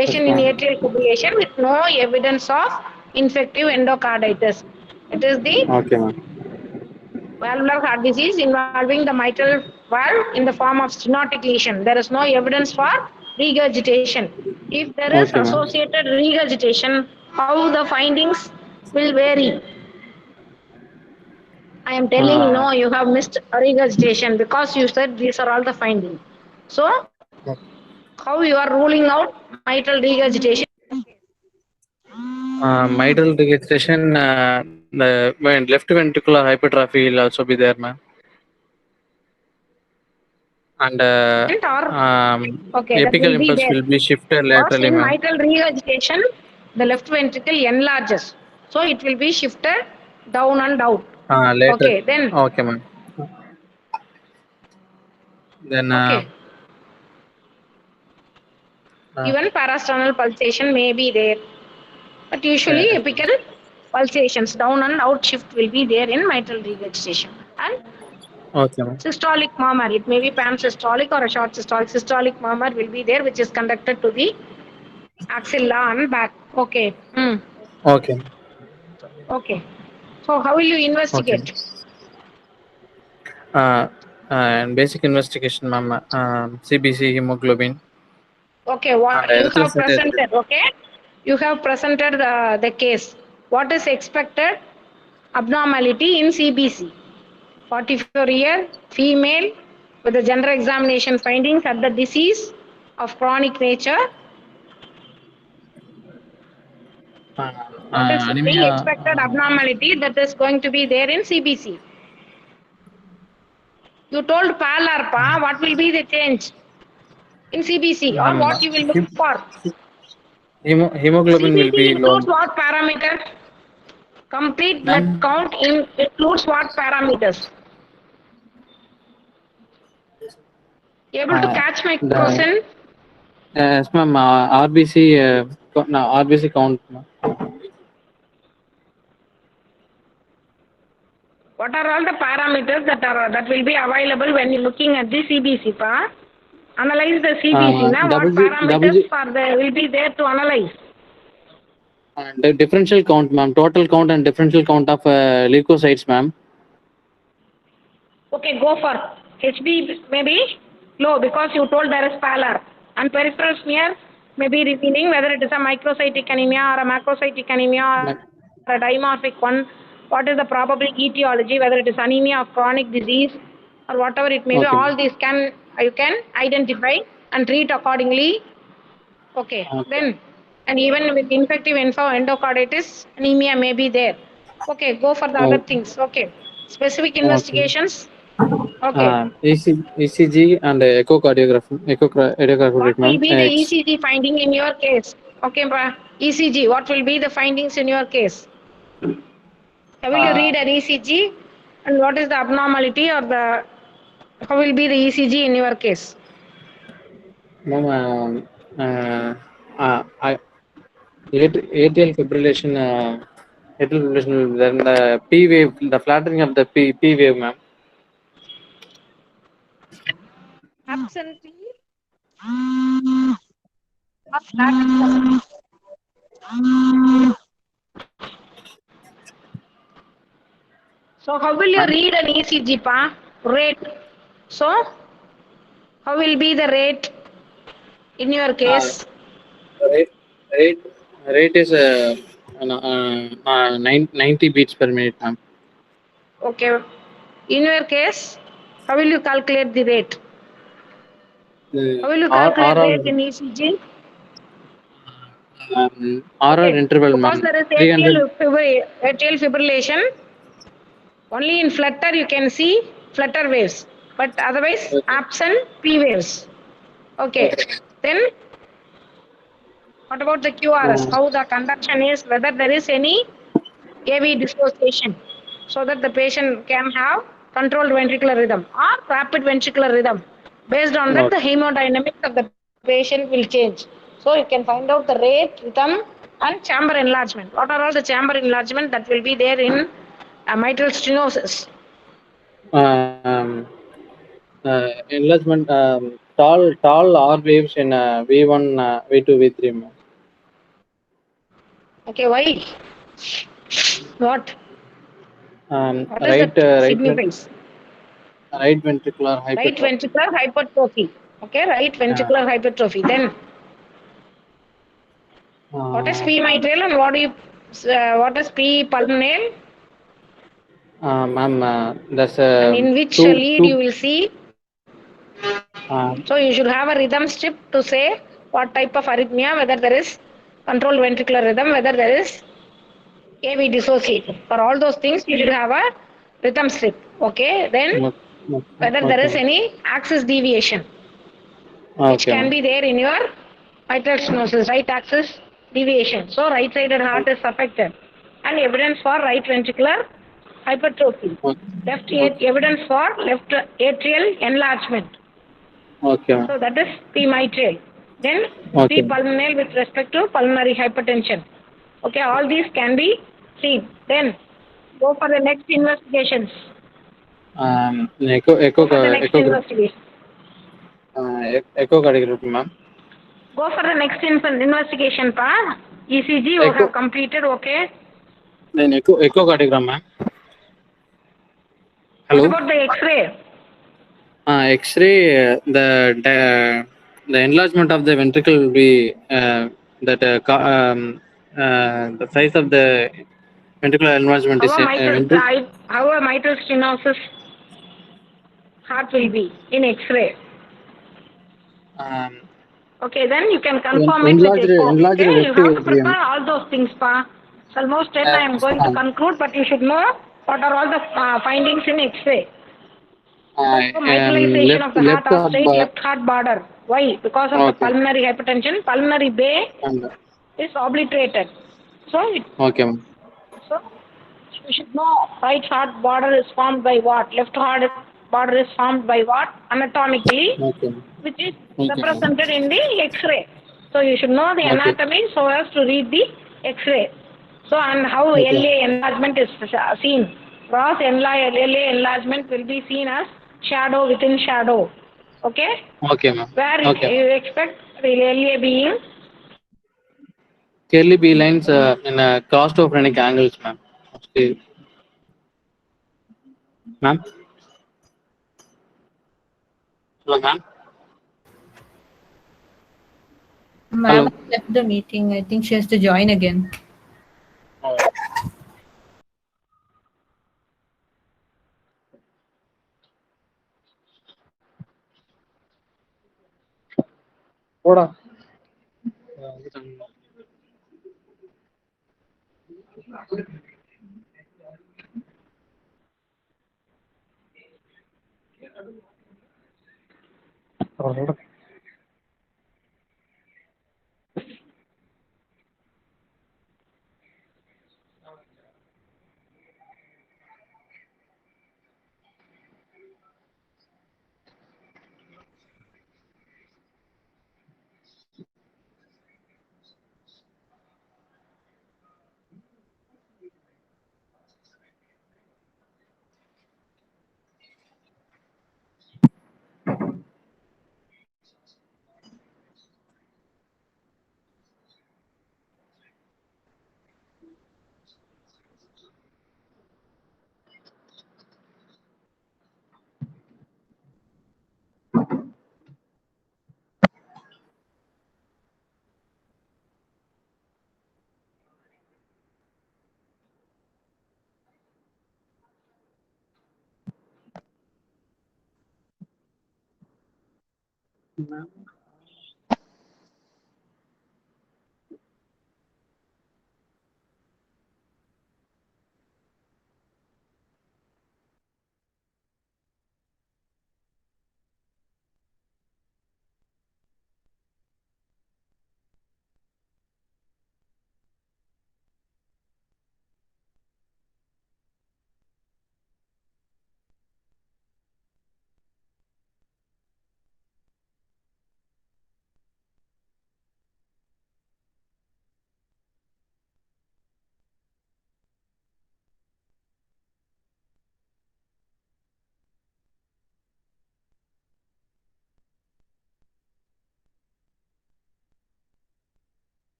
Yes, Patient in ma'am. atrial fibrillation with no evidence of infective endocarditis. It is the Okay, ma'am. valvular heart disease involving the mitral valve in the form of stenotic lesion. There is no evidence for regurgitation. If there is Okay, ma'am. associated regurgitation, how the findings will vary? I am telling you, no, you have missed regurgitation because you said these are all the findings. So, how you are ruling out mitral regurgitation? Mitral registration, the when left ventricular hypertrophy will also be there, ma'am. And Or okay, that apical will be impulse there. will be shifted Because laterally, in ma'am. mitral regurgitation, the left ventricle enlarges. So it will be shifted down and out. Later. Okay, then, Okay, ma'am. Then okay. Even parasternal pulsation may be there. But usually yes, ma'am. apical pulsations, down and out shift will be there in mitral regurgitation. And Okay, ma'am. systolic murmur, it may be pan-systolic or a short systolic. Systolic murmur will be there, which is conducted to the axilla and back. Okay. Okay. Okay. So how will you Okay. investigate? And basic investigation, ma'am. CBC, hemoglobin, Okay, and what you have erythrocyte. presented, okay? You have presented the case. What is expected abnormality in CBC? 44-year female with the general examination findings at the disease of chronic nature. What is the Anemia. expected abnormality that is going to be there in CBC? You told pallor, pa, what will be the change in CBC or Ma'am, what you will look for? hemoglobin will CBC be low. includes what parameter? Complete blood Ma'am, count includes what parameters? Able to catch my the question? yes, ma'am. RBC, no, RBC count, ma'am. What are all the parameters that will be available when you're looking at the CBC? Pa? Analyze the CBC. Now, what Double parameters G, will be there to analyze? and the differential count, ma'am. Total count and differential count of leukocytes, ma'am. Okay, go for HB maybe low because you told there is pallor. And peripheral smear may be revealing whether it is a microcytic anemia or a macrocytic anemia or a dimorphic one. What is the probable etiology, whether it is anemia of chronic disease or whatever it may be. Okay, All ma'am. these you can identify and treat accordingly. Okay, Okay. then, and even with infective endocarditis, anemia may be there. Okay, go for the other Oh, things. Okay, specific okay. investigations. Okay, ECG and echocardiography what will treatment. be the ECG finding in your case? Okay, ECG, what will be the findings in your case? How will you read an ECG and what is the abnormality or how will be the ECG in your case? Ma'am, atrial fibrillation, then the P wave, the flattering of the P wave, ma'am. Absently or flattening. So how will you Ma'am, read an ECG, pa? Rate. So how will be the rate in your uh, case? rate, rate, rate is 90 beats per minute, ma'am. Okay. In your case, how will you calculate the rate? How will you calculate RR, rate in ECG? RR Okay. interval, Because ma'am. there is 300. atrial fibrillation, only in flutter you can see flutter waves, but otherwise Okay. absent P waves. Okay. Okay. Then what about the QRS? How the conduction is, whether there is any AV dissociation, so that the patient can have controlled ventricular rhythm or rapid ventricular rhythm. Based on that, the Okay. hemodynamics of the patient will change. So you can find out the rate, rhythm, and chamber enlargement. What are all the chamber enlargement that will be there in mitral stenosis? Um, Enlargement, tall R waves in V1, V2, V3, ma'am. Okay, why? What? What is the Right signifies? right ventricular Right hypertrophy. ventricular hypertrophy. Okay, right ventricular hypertrophy. Then what is Uh, P mitral and what is P pulmonale? Ma'am, there's And in which lead you two. will see. Uh, So you should have a rhythm strip to say what type of arrhythmia, whether there is controlled ventricular rhythm, whether there is AV dissociation. For all those things, you should have a rhythm strip. Okay, then whether there is okay. any axis deviation, which Okay, can ma'am. be there in your mitral stenosis, right axis deviation. So right-sided heart is affected. And evidence for right ventricular hypertrophy. Okay. Evidence for left atrial enlargement. Okay, ma'am. So that is P mitral. Then P Okay. pulmonale with respect to pulmonary hypertension. Okay, all these can be seen. Then go for the next investigations. Go for the next investigation. Echocardiogram, ma'am. Go for the next investigation, pa. ECG you Echo, have completed, okay. then echocardiogram, ma'am. What Hello. about the X-ray? X-ray, the enlargement of the ventricle will be the size of the ventricular enlargement is How a mitral stenosis heart will be in X-ray. um, Okay, then you can confirm it with echo. enlarged Okay, you left have to atrium. prepare all those things, pa. It's almost 10. I am going to Uh, conclude, but you should know what are all the findings in X-ray. So mitralization of the heart left or heart straight left heart border. Why? Because of the okay. pulmonary hypertension, pulmonary bay And, is obliterated. So, okay, ma'am. so we should know right heart border is formed by what, left heart border is formed by what anatomically, Okay. which is Okay, ma'am. represented in the X-ray. So you should know the Okay. anatomy so as to read the X-ray. So and how Okay. LA enlargement is seen. Cross LA enlargement will be seen as shadow within shadow. Okay? Okay, ma'am. Where Okay, ma'am. you expect the LA being Curly B lines in claustrophrenic angles, ma'am. Okay. Ma'am. Hello, ma'am. Ma'am Hello. has left the meeting. I think she has to join again. Oh. போடா.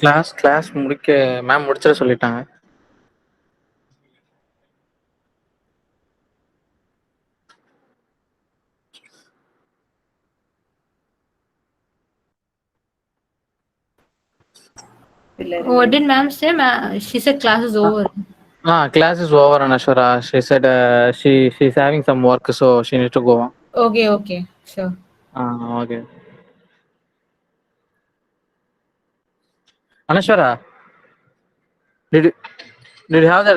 Class ma'am முடிச்சிட சொல்லிட்டாங்க. What did ma'am say? She said class is over. Class is over, Anashwara. She said she's having some work, so she needs to go. Okay, sure. Okay. Anashwara, did you have that